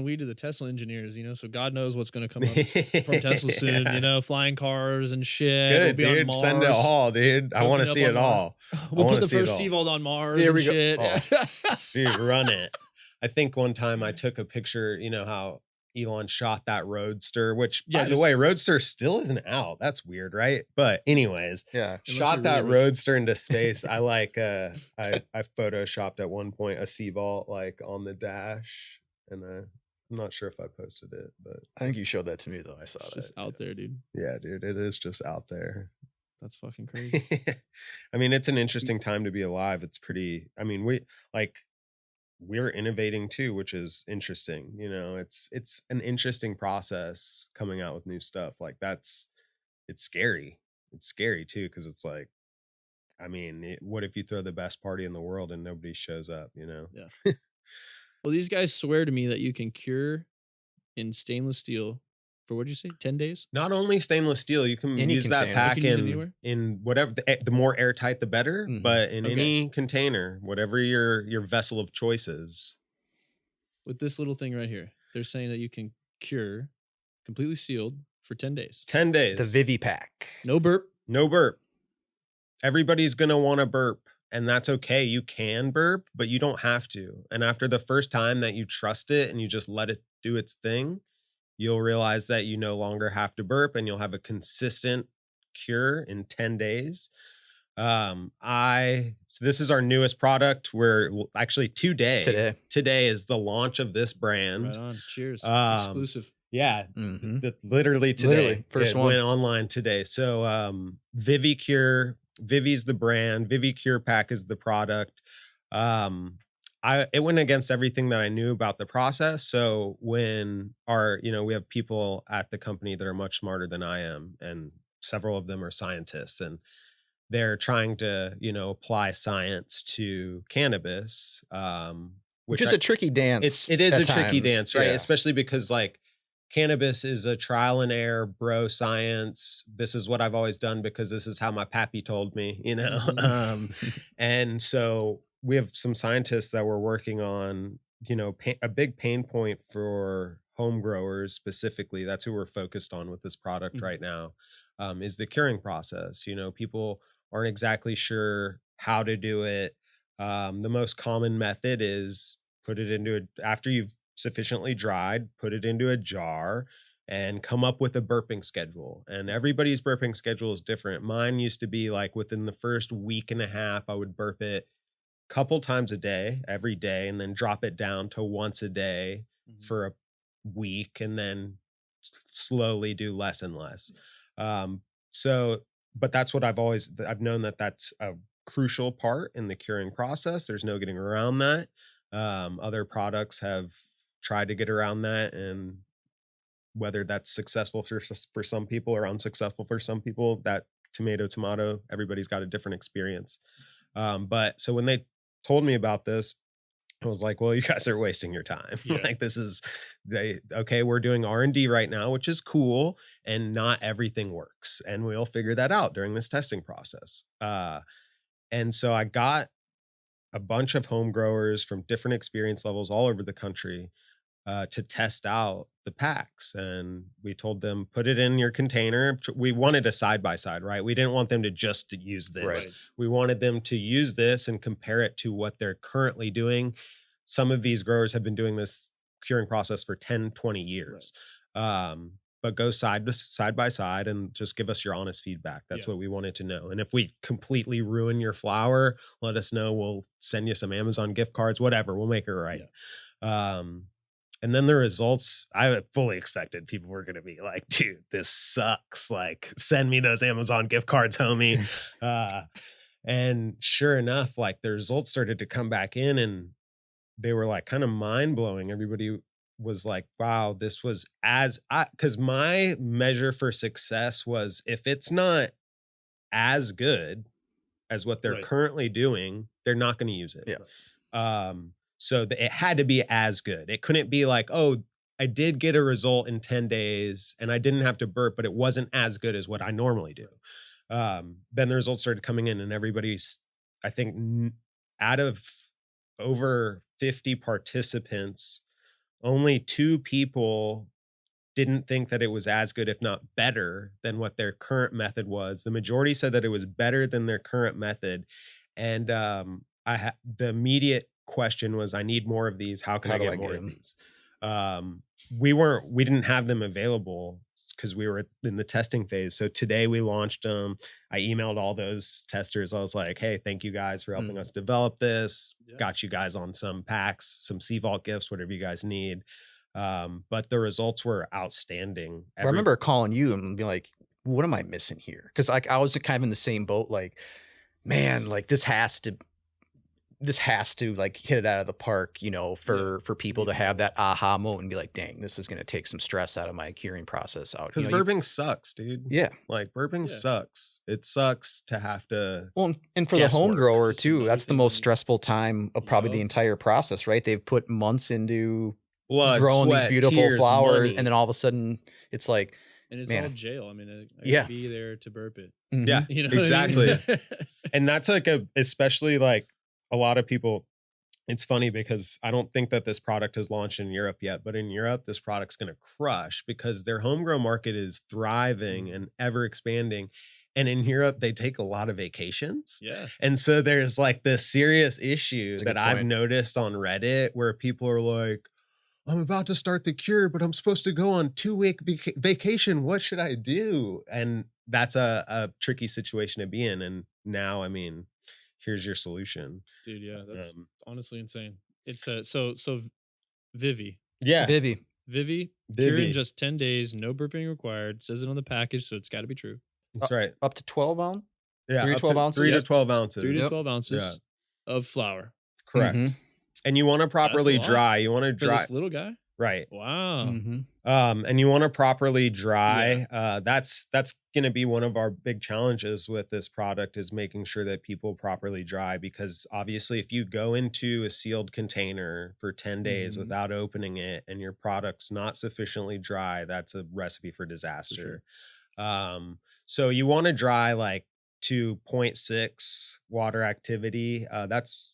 weed to the Tesla engineers, you know, so God knows what's going to come up from Tesla soon, you know, flying cars and shit. We'll Good, be on dude. Send it Mars, all, dude. I want to cooking up see on it Mars. all. I We'll want put to the see it first all. CVault on Mars There and we go. shit. Oh. Dude, run it. I think one time I took a picture, you know how Elon shot that Roadster, which Yeah, by the just- way, Roadster still isn't out. That's weird, right? But anyways, Yeah. Unless shot you're that really rich. Roadster into space. I like I photoshopped at one point a CVault like on the dash, and I'm not sure if I posted it, but I think you showed that to me though. I saw It's that. just out there, dude. yeah, dude, it is just out there. That's fucking crazy. I mean, it's an interesting time to be alive. It's pretty, I mean, we're innovating too, which is interesting. You know, it's an interesting process coming out with new stuff. Like it's scary. It's scary too, because it's like, I mean, what if you throw the best party in the world and nobody shows up, you know? Yeah. Well, these guys swear to me that you can cure in stainless steel for, what'd you say, 10 days? Not only stainless steel, you can Any use that container. You pack can use it anywhere? in whatever, the more airtight the better, Mhm. but in Okay. any container, whatever your vessel of choice is. With this little thing right here, they're saying that you can cure completely sealed for 10 days. 10 days. The Vivi pack. No burp. No burp. Everybody's going to want to burp, and that's okay. You can burp, but you don't have to. And after the first time that you trust it and you just let it do its thing, you'll realize that you no longer have to burp, and you'll have a consistent cure in 10 days. So this is our newest product. We're actually today is the launch of this brand. Right on. Cheers. Exclusive. Yeah, Mhm. literally today. Literally, first it one. went online today. So Vivi Cure, Vivi's the brand. Vivi Cure Pack is the product. It went against everything that I knew about the process. So when we have people at the company that are much smarter than I am, and several of them are scientists, and they're trying to, apply science to cannabis, Which is a tricky dance. It is at a tricky times. dance, right? Yeah. Especially because like cannabis is a trial and error, bro science. This is what I've always done because this is how my pappy told me, and so we have some scientists that we're working on, a big pain point for home growers specifically. That's who we're focused on with this product right now, is the curing process. People aren't exactly sure how to do it. The most common method is put it into after you've sufficiently dried, put it into a jar and come up with a burping schedule. And everybody's burping schedule is different. Mine used to be like within the first week and a half, I would burp it a couple times a day, every day, and then drop it down to once a day for a week, and then slowly do less and less. But that's what I've known that that's a crucial part in the curing process. There's no getting around that. Other products have tried to get around that, and whether that's successful for some people or unsuccessful for some people, that tomato, everybody's got a different experience. But so when they told me about this, I was like, well, you guys are wasting your time. Yeah. Like okay, we're doing R&D right now, which is cool. And not everything works. And we'll figure that out during this testing process. And so I got a bunch of home growers from different experience levels all over the country to test out the packs. And we told them, put it in your container. We wanted a side-by-side, right? We didn't want them to just use this. Right. We wanted them to use this and compare it to what they're currently doing. Some of these growers have been doing this curing process for 10, 20 years. Right. But go side by side and just give us your honest feedback. That's what we wanted to know. And if we completely ruin your flower, let us know. We'll send you some Amazon gift cards, whatever. We'll make it right. Yeah. And then the results, I fully expected people were going to be like, dude, this sucks. Like, send me those Amazon gift cards, homie. And sure enough, like the results started to come back in, and they were like kind of mind blowing. Everybody was like, wow, this was because my measure for success was if it's not as good as what they're currently doing, they're not going to use it. Yeah. So it had to be as good. It couldn't be like, oh, I did get a result in 10 days and I didn't have to burp, but it wasn't as good as what I normally do. Then the results started coming in and everybody's, I think out of over 50 participants, only 2 people didn't think that it was as good, if not better, than what their current method was. The majority said that it was better than their current method. And the immediate question was, I need more of these. How can How I do get I more get of 'em? these? We didn't have them available because we were in the testing phase. So today we launched them. I emailed all those testers. I was like, hey, thank you guys for helping us develop this. Yeah. Got you guys on some packs, some CVault gifts, whatever you guys need. But the results were outstanding. I remember calling you and being like, what am I missing here? Because like I was kind of in the same boat, like, man, like this has to like hit it out of the park, you know, for people to have that aha moment and be like, dang, this is going to take some stress out of my curing process out. Because burping sucks, dude. Yeah. Like burping sucks. It sucks to have to. Well, and for the home Guesswork, grower just too, another that's the thing most you- stressful time of probably the Yup. entire process, right? They've put months into Blood, growing these sweat, beautiful tears, flowers, money. and then all of a sudden it's like, And it's man, all jail. I mean, I Yeah. could be there to burp it. Yeah, You know exactly. what I mean? And that's like especially like a lot of people. It's funny because I don't think that this product has launched in Europe yet, but in Europe, this product's going to crush because their homegrown market is thriving and ever expanding. And in Europe, they take a lot of vacations. Yeah. And so there's like this serious issue That's a that good I've point. noticed on Reddit where people are like, I'm about to start the cure, but I'm supposed to go on 2-week vacation. What should I do? And that's a tricky situation to be in. And now, I mean, here's your solution. Dude, yeah, that's honestly insane. It's so Vivi. Yeah. Vivi. Cure Vivi. in just 10 days, no burping required. Says it on the package, so it's got to be true. That's right. up to 12 ounce. Yeah. 3 to 12 ounces? 3 to Yep. 12 ounces. 3 to Yep. 12 ounces of flour. Correct. And you want to properly lot dry. You want to For dry. this little guy? Right. Wow. And you want to properly dry. That's going to be one of our big challenges with this product is making sure that people properly dry, because obviously if you go into a sealed container for 10 days without opening it and your product's not sufficiently dry, that's a recipe for disaster. So you want to dry like to 0.6 water activity. That's,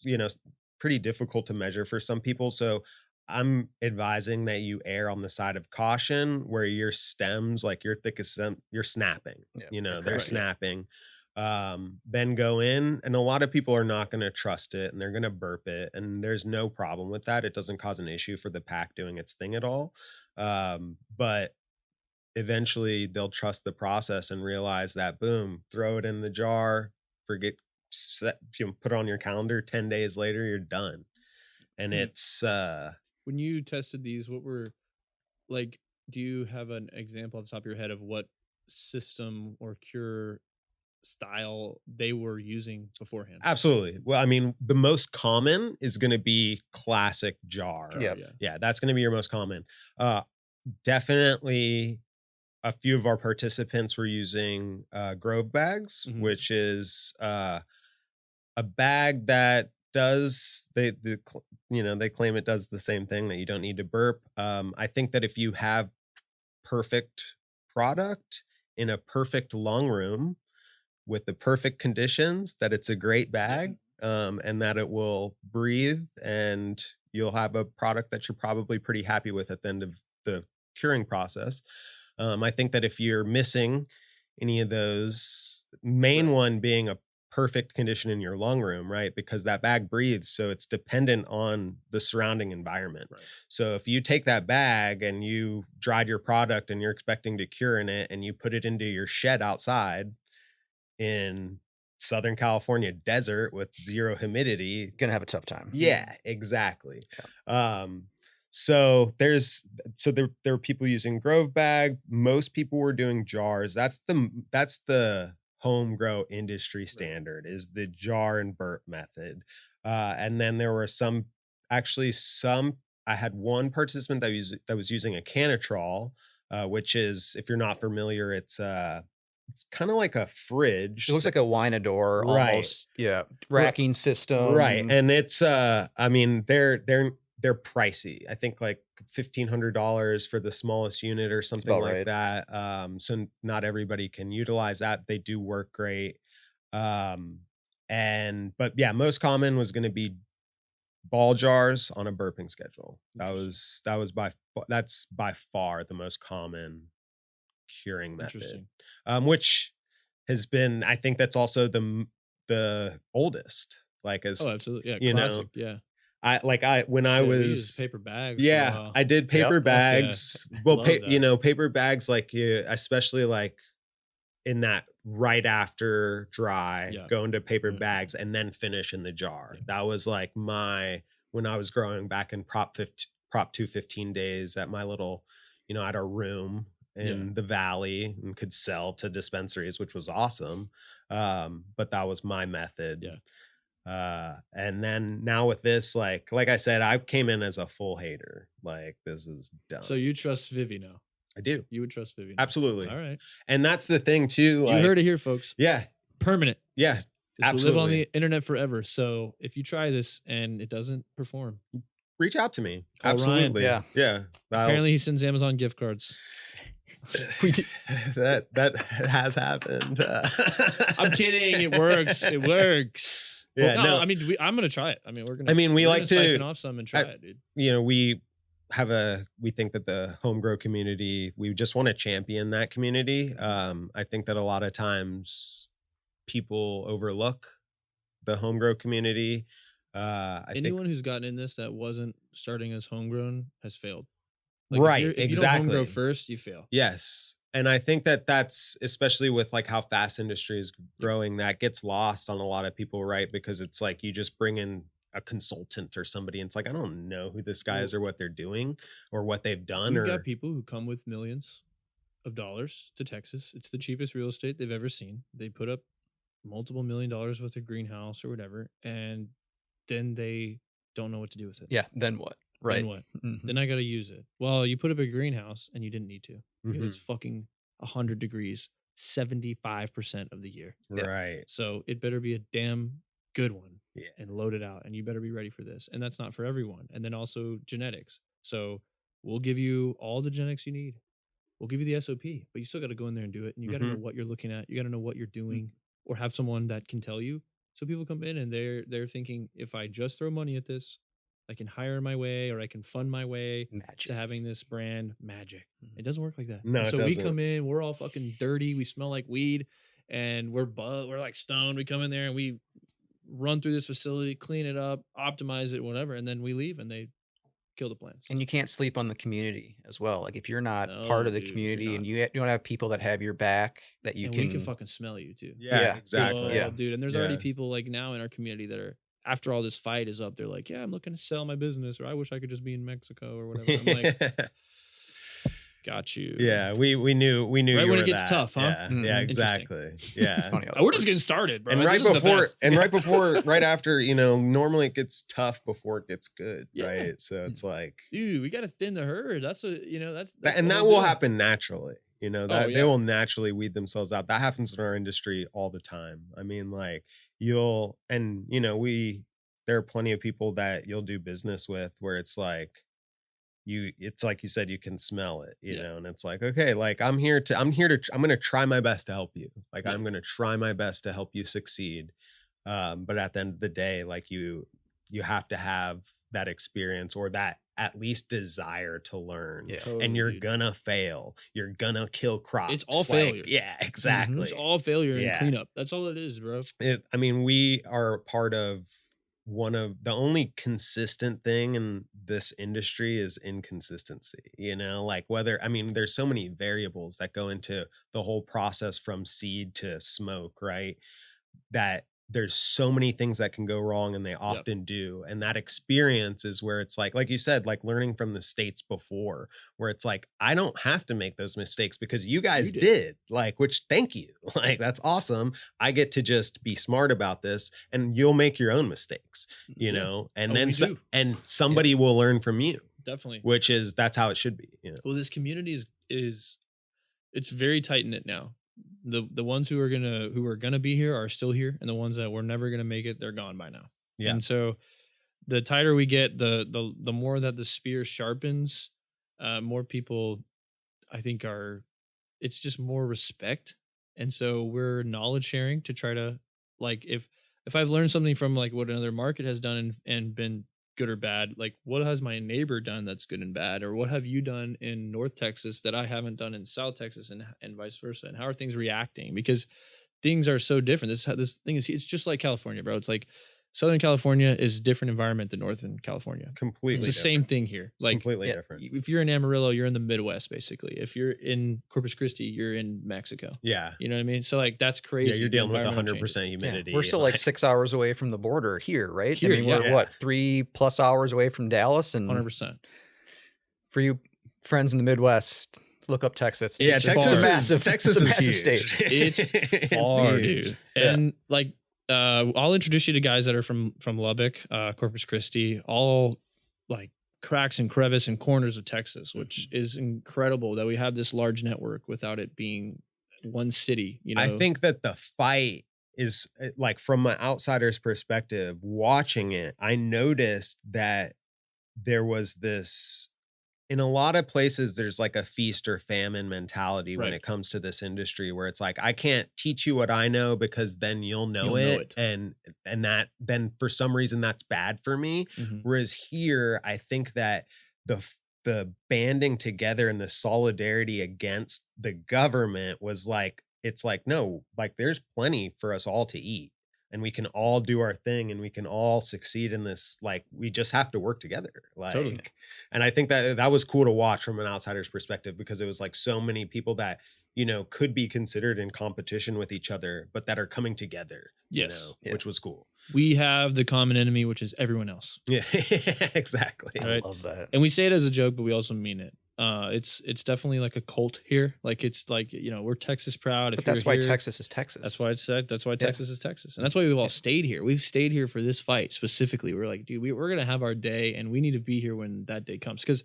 pretty difficult to measure for some people. So I'm advising that you err on the side of caution where your stems, like your thickest stem, you're snapping, they're snapping. Then go in, and a lot of people are not going to trust it and they're going to burp it. And there's no problem with that. It doesn't cause an issue for the pack doing its thing at all. But eventually they'll trust the process and realize that, boom, throw it in the jar, put it on your calendar, 10 days later, you're done. And it's, when you tested these, what were like, do you have an example at the top of your head of what system or cure style they were using beforehand? Absolutely. Well, I mean, the most common is going to be classic jar. Yeah, that's going to be your most common. Definitely a few of our participants were using Grove bags, which is a bag that does they claim it does the same thing, that you don't need to burp. I think that if you have perfect product in a perfect long room with the perfect conditions, that it's a great bag, and that it will breathe, and you'll have a product that you're probably pretty happy with at the end of the curing process. I think that if you're missing any of those, main one being a perfect condition in your lung room, right? Because that bag breathes, so it's dependent on the surrounding environment. So if you take that bag and you dried your product and you're expecting to cure in it, and you put it into your shed outside in Southern California desert with zero humidity, Gonna have a tough time. Yeah, exactly. So there are people using Grove bag. Most people were doing jars. That's the home grow industry standard, is the jar and burp method. And then there were I had one participant that was using a Canatrol, which is, if you're not familiar, it's kind of like a fridge. It looks like a Wynador almost. Yeah. Racking system. Right. And it's I mean, they're they're pricey. I think like $1,500 for the smallest unit or something about like right. that. So not everybody can utilize that. They do work great. Um, but yeah, most common was going to be ball jars on a burping schedule. Interesting. That's by far the most common curing method. Interesting. Which has been, I think that's also the oldest. Like as Oh, absolutely. Yeah, you know, classic. Yeah. when I Shit, we used was paper bags for a yeah, while. I did Yep. paper Fuck yeah. bags. Well, Love that. paper bags like you, especially like in that right after dry, Yeah. go into paper Mhm. bags and then finish in the jar. Yeah. That was like when I was growing back in Prop 215 days at my little, I had a room in the valley and could sell to dispensaries, which was awesome. But that was my method. Yeah. And then now with this, like I said, I came in as a full hater. Like, this is dumb. So you trust Vivi now? I do. You would trust Vivi now. Absolutely. All right. And that's the thing too. Like, You heard it here, folks. yeah. Permanent. Yeah. This will live on Absolutely. the internet forever. So if you try this and it doesn't perform, Reach out to me. Call Absolutely. Ryan. Yeah. apparently he sends Amazon gift cards. that has happened. I'm kidding. It works. It works. Yeah, no. no. I mean, I'm gonna try it. I mean, we like to siphon off some and try it, dude. we think that the home grow community, we just want to champion that community. I think that a lot of times people overlook the home grow community. Anyone who's gotten in this that wasn't starting as homegrown has failed. Right, If you don't home grow first, you fail. Yes. And I think that that's, especially with like how fast industry is growing, that gets lost on a lot of people, right? Because it's like you just bring in a consultant or somebody and it's like, I don't know who this guy is or what they're doing or what they've done. We've got people who come with millions of dollars to Texas. It's the cheapest real estate they've ever seen. They put up multiple $1 million worth of greenhouse or whatever, and then they don't know what to do with it. Yeah. Then what? Right. Then what? Mhm. Then I got to use it. Well, you put up a greenhouse and you didn't need to. Mhm. It's fucking 100 degrees 75% of the year. Yeah. Right. So it better be a damn good one. Yeah. And load it out, and you better be ready for this. And that's not for everyone. And then also genetics. So we'll give you all the genetics you need. We'll give you the SOP, but you still got to go in there and do it. And you got to know what you're looking at. You got to know what you're doing, or have someone that can tell you. So people come in and they're thinking, if I just throw money at this, I can hire my way, or I can fund my way to having this brand magic. It doesn't work like that. No, And so it we doesn't. come in, we're all fucking dirty. We smell like weed, and we're like stoned. We come in there and we run through this facility, clean it up, optimize it, whatever, and then we leave and they kill the plants. And you can't sleep on the community as well. Like if you're not part of the community and you don't have people that have your back, that you we can fucking smell you too. Yeah, exactly. Yeah, dude. And there's already people like now in our community that are, after all this fight is up, they're like, yeah, I'm looking to sell my business, or I wish I could just be in Mexico or whatever. I'm like, got you. Yeah, we knew right you when were it gets that. tough, huh? Yeah, yeah, exactly. Yeah. It's funny. We're just getting started, bro. And Like, right before, right after, normally it gets tough before it gets good, right? So it's like, dude, we got to thin the herd. That's that's and that will happen naturally. They will naturally weed themselves out. That happens in our industry all the time. I mean, like there are plenty of people that you'll do business with where it's like it's like you said, you can smell it, and it's like, okay, like I'm going to try my best to help you. Like, I'm going to try my best to help you succeed. But at the end of the day, like you have to have that experience or that at least desire to learn. Yeah. Totally, and you're dude. gonna fail. You're gonna kill crops. It's all failure. Yeah, exactly. It's all failure and cleanup. That's all it is, bro. We are part of one of the only consistent thing in this industry is inconsistency, like there's so many variables that go into the whole process from seed to smoke, right? That there's so many things that can go wrong, and they often do. And that experience is where it's like you said, like learning from the States before, where it's like, I don't have to make those mistakes because you guys did, like, which thank you. Like, that's awesome. I get to just be smart about this, and you'll make your own mistakes, and then and somebody will learn from you. Definitely. That's how it should be. Well, this community is it's very tight knit now. The ones who are gonna be here are still here, and the ones that were never gonna make it, they're gone by now. Yeah. And so the tighter we get, the more that the spear sharpens, more people I think it's just more respect. And so we're knowledge sharing to try to, like, if I've learned something from like what another market has done and been good or bad, like what has my neighbor done that's good and bad, or what have you done in North Texas that I haven't done in South Texas, and vice versa, and how are things reacting? Because things are so different. This thing is, it's just like California, bro. It's like Southern California is a different environment than Northern California. Completely It's the different. same thing here. It's Like completely different. if you're in Amarillo, you're in the Midwest, basically. If you're in Corpus Christi, you're in Mexico. Yeah. You know what I mean? So like that's Yeah, crazy. you're The dealing with environment 100% changes. humidity. We're still like 6 hours away from the border here, right? Here, I mean, yeah. we're what, 3+ hours away from Dallas, and 100%. for you friends in the Midwest, look up Texas. Yeah, It's Texas far. is massive. Texas it's a is massive huge. state. It's far, huge. dude. Yeah. And like I'll introduce you to guys that are from Lubbock, Corpus Christi, all like cracks and crevice and corners of Texas, which is incredible that we have this large network without it being one city. You know, I think that the fight is like, from an outsider's perspective, watching it, I noticed that there was this, in a lot of places, there's like a feast or famine mentality when Right. it comes to this industry, where it's like, I can't teach you what I know because then you'll know it. And that then for some reason that's bad for me. Mhm. Whereas here, I think that the banding together and the solidarity against the government was like, it's like, no, like there's plenty for us all to eat, and we can all do our thing, and we can all succeed in this. Like, we just have to work together. Like, Totally. and I think that was cool to watch from an outsider's perspective, because it was like so many people that, you know, could be considered in competition with each other, but that are coming together, Yes. Yeah. which was cool. We have the common enemy, which is everyone else. Yeah, exactly. I Right. love that. And we say it as a joke, but we also mean it. It's definitely like a cult here. Like it's like, you know, we're Texas proud. But that's why Texas is Texas. That's why Texas is Texas. And that's why we've all stayed here. We've stayed here for this fight specifically. We're like, dude, we're going to have our day, and we need to be here when that day comes. Because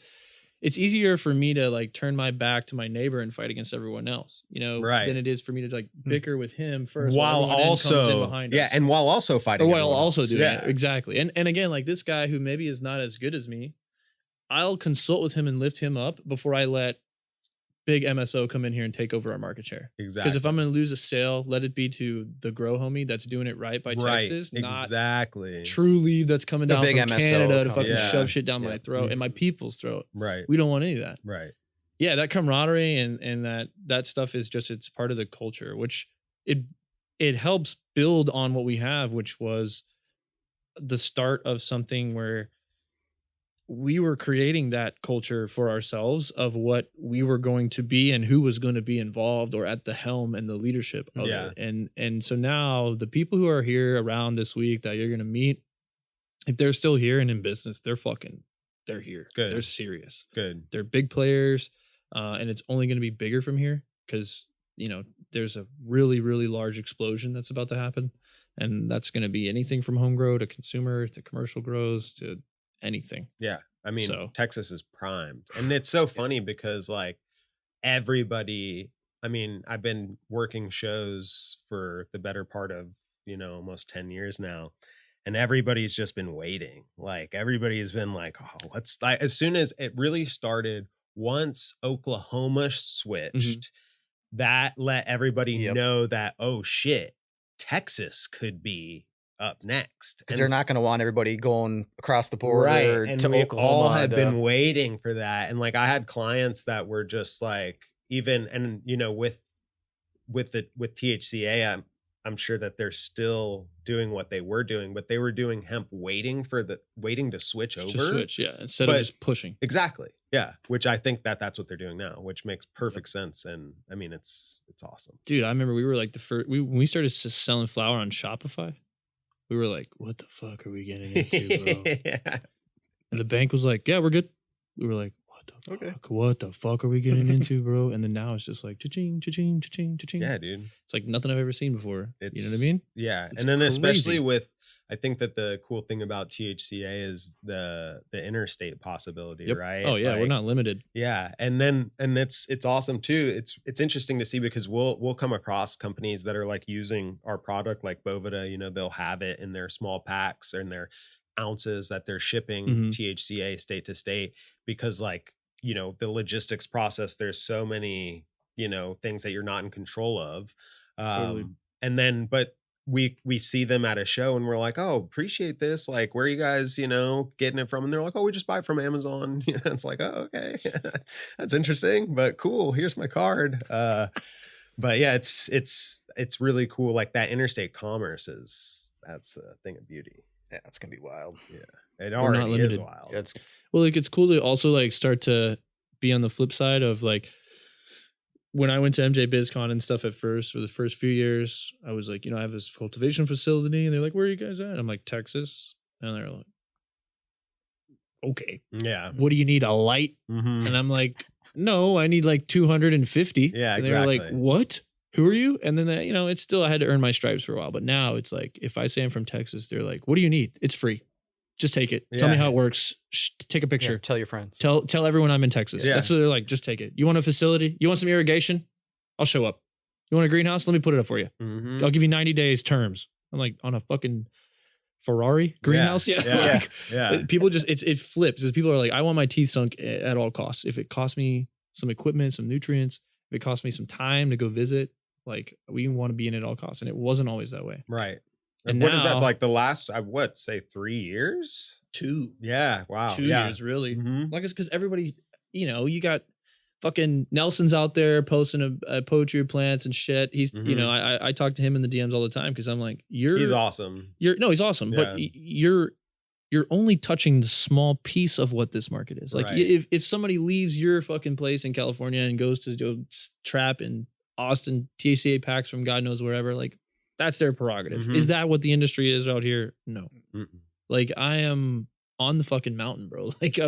it's easier for me to like turn my back to my neighbor and fight against everyone else, you know, Right. than it is for me to like bicker with him first. While also, yeah, and while also fighting. or while everyone also else. doing Yeah. it. Exactly. And again, like this guy who maybe is not as good as me, I'll consult with him and lift him up before I let big MSO come in here and take over our market share. Exactly. Because if I'm going to lose a sale, let it be to the grow homie that's doing it right by Texas, not exactly. True Leave that's coming The down big from MSO Canada to company. fucking Yeah. shove shit down Yeah. my throat and my people's throat. Right. We don't want any of that. Right. Yeah, that camaraderie and that stuff is just, it's part of the culture, which it helps build on what we have, which was the start of something where we were creating that culture for ourselves of what we were going to be and who was going to be involved or at the helm and the leadership of Yeah. it. And so now the people who are here around this week that you're going to meet, if they're still here and in business, they're here. Good. They're serious. Good. They're big players. And it's only going to be bigger from here because, you know, there's a really, really large explosion that's about to happen. And that's going to be anything from home grow to consumer to commercial grows to anything. Yeah. I mean, So- Texas is primed. And it's so funny because like everybody, I mean, I've been working shows for the better part of, you know, almost 10 years now. And everybody's just been waiting. Like everybody's been like, oh, what's like, as soon as it really started, once Oklahoma switched, that let everybody Yep. know that, oh shit, Texas could be up next. Because And they're not going to want everybody going across the border right. And to we Oklahoma. all had to- been waiting for that. And like I had clients that were just like, even, and you know, with THCA, I'm sure that they're still doing what they were doing, but they were doing hemp waiting to switch over. To switch, yeah, instead of But- just pushing. Exactly. Yeah. Which I think that's what they're doing now, which makes perfect sense. And I mean, it's awesome. Dude, I remember we were like the first, when we started selling flour on Shopify, we were like, what the fuck are we getting into, bro? Yeah. And the bank was like, yeah, we're good. We were like, what the Okay. fuck? What the fuck are we getting into, bro? And then now it's just like, cha-ching, cha-ching, cha-ching, cha-ching. Yeah, dude. It's like nothing I've ever seen before. You know what I It's- mean? Yeah. It's And then especially crazy. with, I think that the cool thing about THCA is the interstate possibility, Yep. right? Oh yeah, we're Like, not limited. Yeah. And it's awesome too. It's interesting to see because we'll come across companies that are like using our product like Boveda, you know, they'll have it in their small packs or in their ounces that they're shipping Mhm. THCA state to state, because like, the logistics process, there's so many, things that you're not in control of. Totally. And then, but we see them at a show and we're like, oh, appreciate this. Like, where are you guys, getting it from? And they're like, oh, we just buy it from Amazon. It's like, oh, okay. That's interesting, but cool. Here's my card. But yeah, it's really cool. Like that interstate commerce that's a thing of beauty. Yeah, it's gonna be wild. Yeah. It We're not already is limited. wild. Yeah, it's Well, like it's cool to also like start to be on the flip side of like when I went to MJ BizCon and stuff at first for the first few years, I was like, I have this cultivation facility, and they're like, "Where are you guys at?" I'm like, "Texas," and they're like, "Okay, Yeah. what do you need, a light?" Mhm. And I'm like, "No, I need like 250." Yeah, and they were like, exactly. "What? Who are you?" And then it's still I had to earn my stripes for a while, but now it's like if I say I'm from Texas, they're like, "What do you need? It's free. Just take it. Tell me Yeah. how it works. Take a picture. yeah, tell your friends. Tell everyone I'm in Texas." Yeah. That's what they're like. Just take it. You want a facility? You want some irrigation? I'll show up. You want a greenhouse? Let me put it up for you. Mhm. I'll give you 90 days terms. I'm like, on a fucking Ferrari greenhouse? Yeah. Yeah. Like, Yeah. people just it flips because people are like, I want my teeth sunk at all costs. If it costs me some equipment, some nutrients, if it costs me some time to go visit, like we want to be in at all costs. And it wasn't always that way. Right. And what is that now- like the last say 3 years? 2 Yeah. Wow. 2 yeah. years really. Mhm. Like it's because everybody, you got fucking Nelson's out there posting a poetry of plants and shit. He's, Mhm. I talk to him in the DMs all the time because I'm like, He's awesome. he's awesome, but you're only touching the small piece of what this market is. Like Right. if somebody leaves your fucking place in California and goes to go trap in Austin THCA packs from God knows wherever, like that's their prerogative. Mhm. Is that what the industry is out here? No. Mm-mm. Like I am on the fucking mountain, bro. Like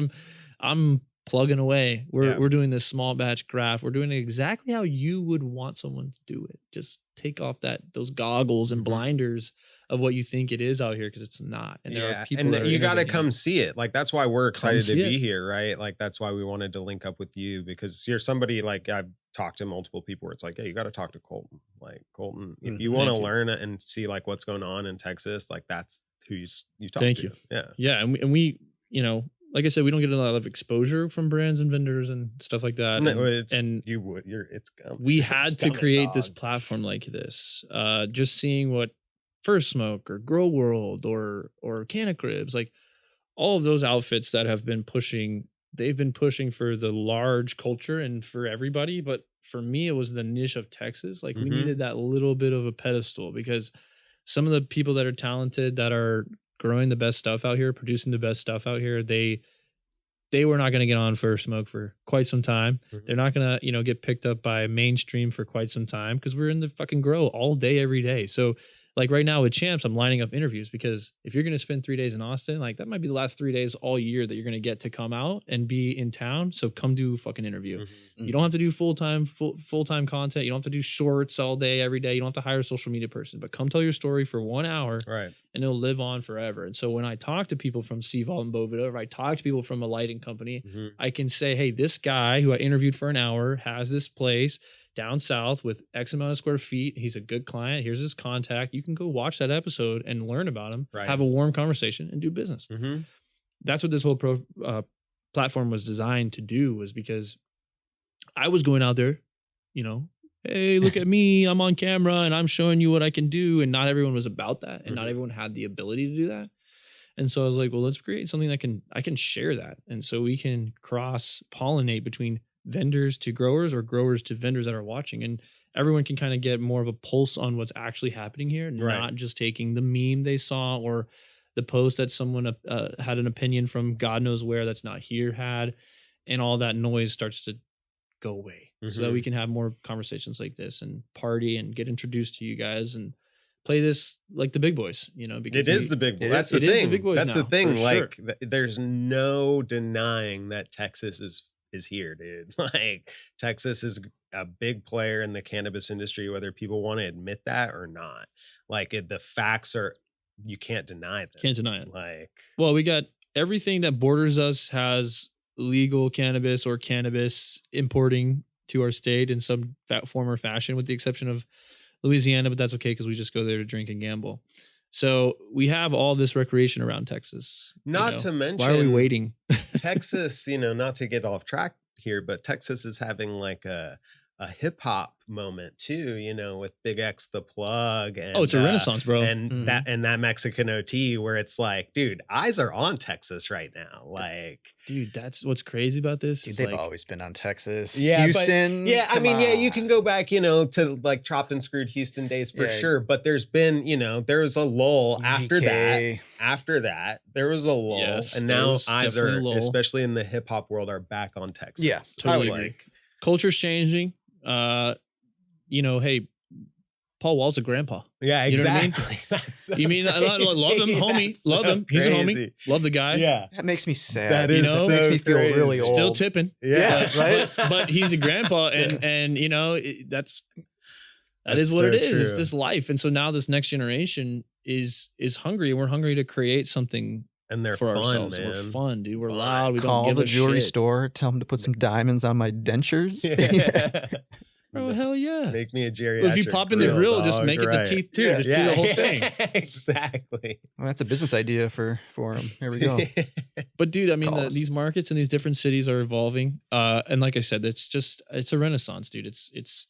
I'm plugging away. We're doing this small batch craft. We're doing it exactly how you would want someone to do it. Just take off those goggles and Mhm. blinders of what you think it is out here because it's not. And there are people and that are you got to innovating. come see it. Like that's why we're excited to see be it. here, right? Like that's why we wanted to link up with you, because you're somebody like I've talked to multiple people where it's like, hey, you got to talk to Colton. Like Colton, if you want to Thank you. learn and see like what's going on in Texas, like that's who you talk Thank to. you. Yeah. Yeah, and we like I said, we don't get a lot of exposure from brands and vendors and stuff like that. No, and it's coming. we had It's to coming, create this dog. platform like this. Just seeing what First Smoke or Grow World or Canna Cribs, like all of those outfits that have been pushing, they've been pushing for the large culture and for everybody. But for me, it was the niche of Texas. Like we Mhm. needed that little bit of a pedestal because some of the people that are talented, that are growing the best stuff out here, producing the best stuff out here, they were not going to get on First Smoke for quite some time. Mhm. They're not going to, get picked up by mainstream for quite some time because we're in the fucking grow all day, every day. So like right now with Champs, I'm lining up interviews because if you're going to spend 3 days in Austin, like that might be the last 3 days all year that you're going to get to come out and be in town. So come do a fucking interview. Mhm. You don't have to do full-time content. You don't have to do shorts all day, every day. You don't have to hire a social media person, but come tell your story for 1 hour Right. and it'll live on forever. And so when I talk to people from CVault and Boveda, or I talk to people from a lighting company, Mhm. I can say, hey, this guy who I interviewed for an hour has this place down south with X amount of square feet. He's a good client. Here's his contact. You can go watch that episode and learn about him, Right. have a warm conversation and do business. Mhm. That's what this whole platform was designed to do, was because I was going out there, hey, look at me, I'm on camera and I'm showing you what I can do. And not everyone was about that. And not Mhm. everyone had the ability to do that. And so I was like, well, let's create something that I can share that. And so we can cross pollinate between vendors to growers or growers to vendors that are watching. And everyone can kind of get more of a pulse on what's actually happening here, Right. not just taking the meme they saw or the post that someone had an opinion from God knows where that's not here had, and all that noise starts to go away so that we can have more conversations like this and party and get introduced to you guys and play this like the big boys, because It is the big boy. it That's is- the it is thing. the big boys That's the now, thing. for Like sure. there's no denying that Texas is here, dude. Like Texas is a big player in the cannabis industry, whether people want to admit that or not. Like the facts are, you can't deny them. Can't deny it. Like Well, we got everything that borders us has legal cannabis or cannabis importing to our state in some form or fashion, with the exception of Louisiana, but that's okay because we just go there to drink and gamble. So we have all this recreation around Texas. Not to mention, why are we waiting? Texas, not to get off track here, but Texas is having like a hip hop moment too, with Big X the Plug and It's a renaissance, bro. And that Mexican OT where it's like, dude, eyes are on Texas right now. Like, dude, that's what's crazy about this. Dude, they've always been on Texas. Yeah, Houston. You can go back, to like chopped and screwed Houston days for sure. But there's been, there was a lull after that. After that, there was a lull. Yes, and now eyes are, especially in the hip hop world, are back on Texas. Yes, totally agree. Culture's changing. Hey, Paul Wall's a grandpa. Yeah, exactly. You mean I love him, homie. Love him. He's a homie. Love the guy. Yeah. That makes me sad. That is so makes me feel really old. Still tipping. Yeah. Right? But he's a grandpa and that is what it is. True. It's this life. And so now this next generation is hungry, and we're hungry to create something and they're for fun, ourselves. man. We're fun, dude. We're loud. We Call don't give the a jewelry shit. store. Tell them to put some diamonds on my dentures. Yeah. Bro, hell yeah. Make me a geriatric. Well, if you pop in the grill, just make it the right. teeth too. Just do the whole thing. Exactly. Well, that's a business idea for them. Here we go. But dude, I mean, Calls. these markets in these different cities are evolving. And like I said, it's a renaissance, dude. It's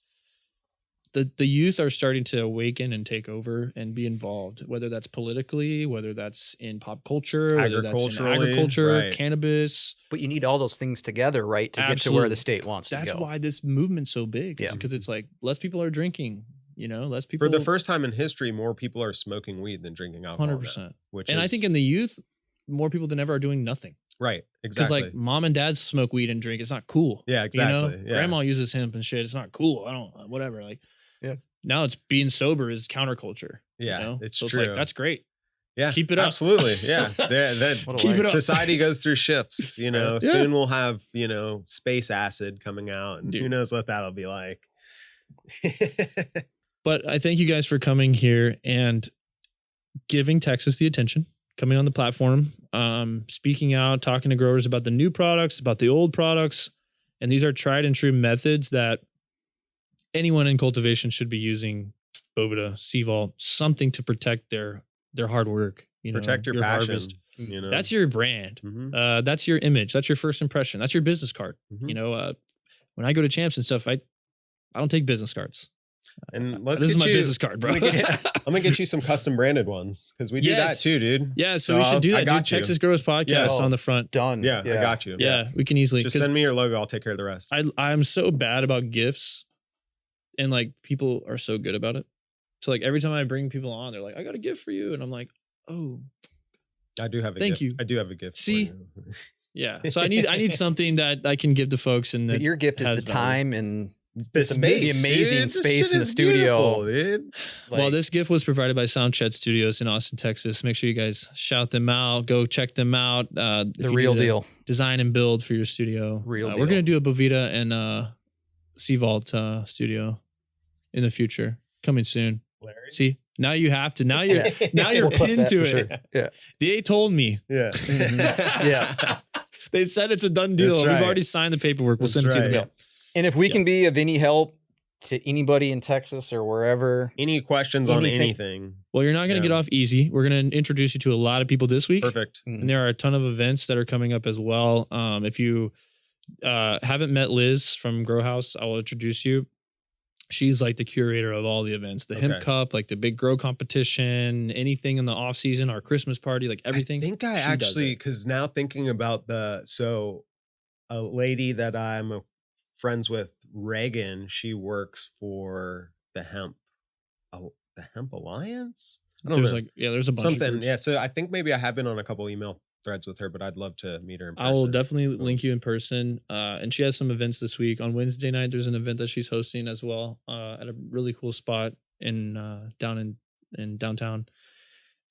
the youth are starting to awaken and take over and be involved, whether that's politically, whether that's in pop culture, whether that's in agriculture, right. Cannabis. But you need all those things together, right, to get to where the state wants to go. That's why this movement's so big. Yeah. Because it's like less people are drinking, less people. For the first time in history, more people are smoking weed than drinking alcohol. 100%. Now, I think in the youth, more people than ever are doing nothing. Right. Exactly. Because like mom and dad smoke weed and drink. It's not cool. Yeah, exactly. Yeah. Grandma uses hemp and shit. It's not cool. I don't, whatever. Like, yeah. Now it's being sober is counterculture. Yeah, it's so true. It's like, that's great. Yeah, keep it up. Absolutely. Yeah. Keep it up. Society goes through shifts, soon we'll have, space acid coming out and who knows what that'll be like. But I thank you guys for coming here and giving Texas the attention, coming on the platform, speaking out, talking to growers about the new products, about the old products. And these are tried and true methods that anyone in cultivation should be using. Boveda, CVault, something to protect their hard work. Protect your passion. Harvest. That's your brand. Mm-hmm. That's your image. That's your first impression. That's your business card. Mm-hmm. When I go to Champs and stuff, I don't take business cards. And this is my business card, bro. I'm gonna get you some custom branded ones because we do that too, dude. Yeah, so we should do that. Dude, you. Texas Growers Podcast on the front. Done. Yeah, I got you. Yeah, we can easily just send me your logo. I'll take care of the rest. I'm so bad about gifts, and like people are so good about it. So like every time I bring people on, they're like, "I got a gift for you," and I'm like, "Oh, I do have a thank gift. you. I do have a gift." See, yeah. So I need something that I can give to folks, and but your gift is the time and the space, the amazing space in the studio. Dude. Well, this gift was provided by Soundchat Studios in Austin, Texas. Make sure you guys shout them out. Go check them out. The real deal. Design and build for your studio. Real deal. We're gonna do a Boveda and CVault studio in the future, coming soon. Larry? See, now you have to. Now you're We'll clip pinned that to for it. sure. Yeah. They told me. Yeah. Yeah. They said it's a done deal. That's right. We've already signed the paperwork. We'll That's send it to you in the right. mail. And if we can be of any help to anybody in Texas or wherever, Any questions on anything? Well, you're not going to get off easy. We're going to introduce you to a lot of people this week. Perfect. And there are a ton of events that are coming up as well. If you haven't met Liz from Grow House, I will introduce you. She's like the curator of all the events, the Hemp Cup, like the big grow competition, anything in the off season, our Christmas party, like everything. I think I actually, because now thinking about a lady that I'm friends with, Reagan, she works for the Hemp Alliance. I don't know. There's a bunch Something. of groups. Yeah. So I think maybe I have been on a couple email threads with her, but I'd love to meet her in person. I will definitely link you in person. And she has some events this week. On Wednesday night, there's an event that she's hosting as well at a really cool spot in down in downtown.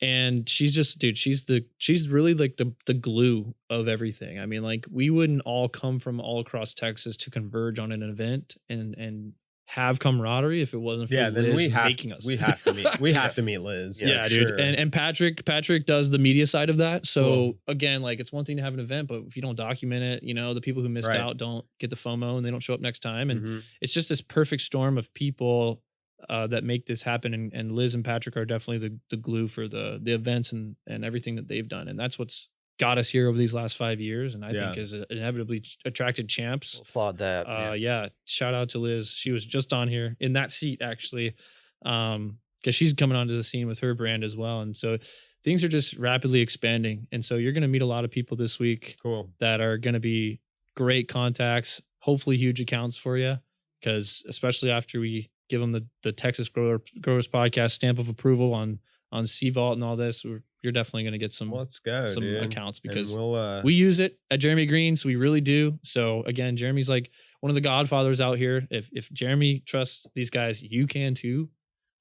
And she's just, dude, she's really like the glue of everything. I mean, like we wouldn't all come from all across Texas to converge on an event and have camaraderie if it wasn't for Liz making us. We have to meet. We have to meet Liz. Yeah, dude. Sure. And Patrick does the media side of that. So again, like it's one thing to have an event, but if you don't document it, the people who missed out don't get the FOMO and they don't show up next time. And it's just this perfect storm of people that make this happen. And Liz and Patrick are definitely the glue for the events and everything that they've done. And that's what's got us here over these last 5 years. And I think has inevitably attracted champs. We'll applaud that. Yeah. Shout out to Liz. She was just on here in that seat, actually. Because she's coming onto the scene with her brand as well. And so things are just rapidly expanding. And so you're going to meet a lot of people this week that are going to be great contacts, hopefully huge accounts for you. Because especially after we give them the Texas Growers Podcast stamp of approval on CVault and all this, you're definitely going to get some accounts, because we use it at Jeremy Green's. We really do. So again, Jeremy's like one of the godfathers out here. If Jeremy trusts these guys, you can too.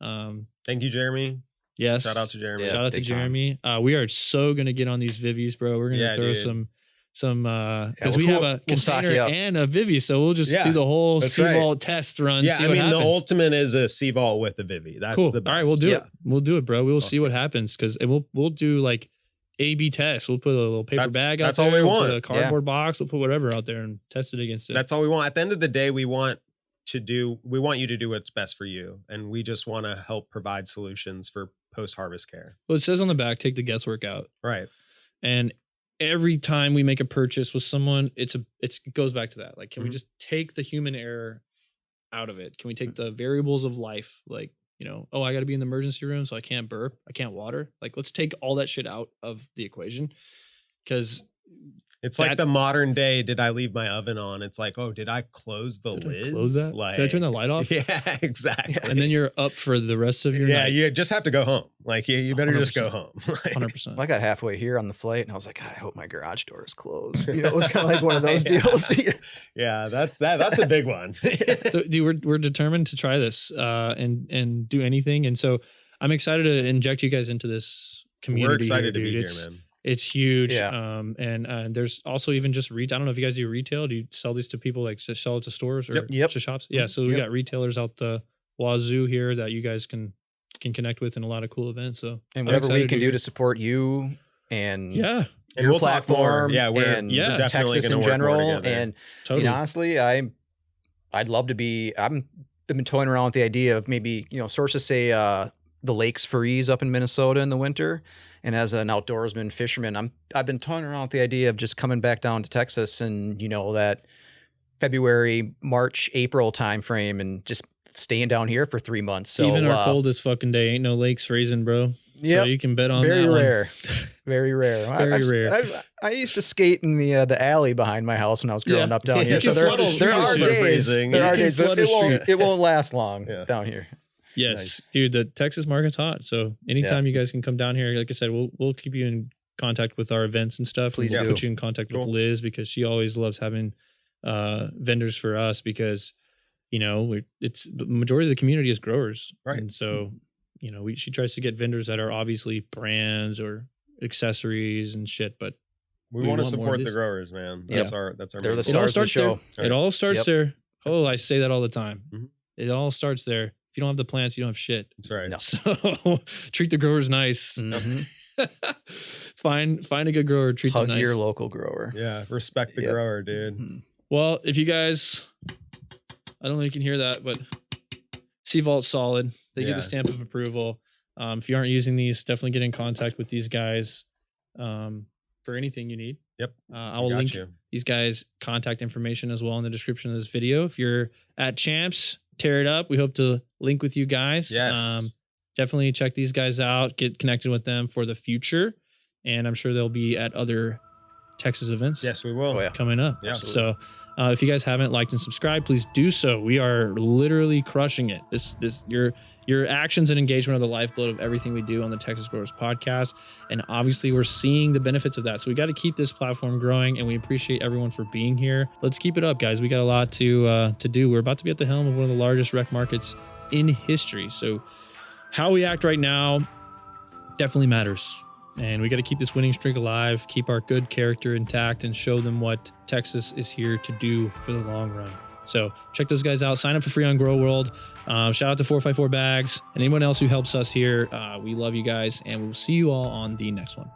Thank you, Jeremy. Yes. Shout out to Jeremy. Shout out to Jeremy. We are so going to get on these Vivis, bro. We're going to throw some because we have a container and a Vivi, so we'll just do the whole CVault test run. Yeah, see what happens. The ultimate is a CVault with a Vivi. That's cool. The best. All right, we'll do it. We'll do it, bro. We'll see what happens, because we'll do like A/B tests. We'll put a little paper bag out there. That's all we want. Put a cardboard box. We'll put whatever out there and test it against it. That's all we want. At the end of the day, we want you to do what's best for you, and we just want to help provide solutions for post-harvest care. Well, it says on the back, take the guesswork out. Right. And every time we make a purchase with someone, it goes back to that. Like, can we just take the human error out of it? Can we take the variables of life? Like, I got to be in the emergency room, so I can't burp, I can't water. Like, let's take all that shit out of the equation, because it's like the modern day, did I leave my oven on? It's like, oh, did I close the lids? Close that? Like, did I turn the light off? Yeah, exactly. And then you're up for the rest of your night. You just have to go home. Like, you better 100%. just go home. 100%. I got halfway here on the flight, and I was like, God, I hope my garage door is closed. It was kind of like one of those deals. Yeah, that's a big one. So, dude, we're determined to try this and do anything. And so I'm excited to inject you guys into this community. We're excited to dude. be here, man. It's huge. Yeah. And there's also even just retail. I don't know if you guys do retail. Do you sell these to people, like just sell it to stores or to shops? Yeah. So we got retailers out the wazoo here that you guys can connect with in a lot of cool events. So, and whatever we can do to support you and your we'll platform, we're Texas in general. And totally. Honestly, I'd love to be. I've been toying around with the idea of maybe sources say the lakes freeze up in Minnesota in the winter. And as an outdoorsman, fisherman, I've been toying around with the idea of just coming back down to Texas and that February, March, April timeframe, and just staying down here for 3 months. So even our coldest fucking day, ain't no lakes freezing, bro. Yeah, so you can bet on very that rare, one. Very rare, very rare. I used to skate in the alley behind my house when I was growing up down here. So there are days. There are days, but it won't last long down here. Yes, nice. Dude, the Texas market's hot. So anytime you guys can come down here, like I said, we'll keep you in contact with our events and stuff. Please we'll put you in contact with Liz, because she always loves having vendors for us, because it's the majority of the community is growers, right? And so she tries to get vendors that are obviously brands or accessories and shit, but we want to support the growers, man. That's our they're the stars of the show. It all starts there. Oh, I say that all the time. It all starts there. If you don't have the plants, you don't have shit. That's right. No. So treat the growers nice. Find a good grower, treat them nice. Hug your local grower. Yeah, respect the grower, dude. Well, if you guys, I don't know if you can hear that, but CVault's solid. They get the stamp of approval. If you aren't using these, definitely get in contact with these guys for anything you need. Yep. I will link these guys' contact information as well in the description of this video. If you're at Champs, tear it up. We hope to link with you guys. Yes. Definitely check these guys out. Get connected with them for the future. And I'm sure they'll be at other Texas events. Yes, we will. Coming up. Yeah, so if you guys haven't liked and subscribed, please do so. We are literally crushing it. Your actions and engagement are the lifeblood of everything we do on the Texas Growers Podcast. And obviously we're seeing the benefits of that. So we got to keep this platform growing, and we appreciate everyone for being here. Let's keep it up, guys. We got a lot to do. We're about to be at the helm of one of the largest rec markets in history. So how we act right now definitely matters. And we got to keep this winning streak alive, keep our good character intact, and show them what Texas is here to do for the long run. So check those guys out. Sign up for free on Grow World. Shout out to 454 Bags and anyone else who helps us here. We love you guys, and we'll see you all on the next one.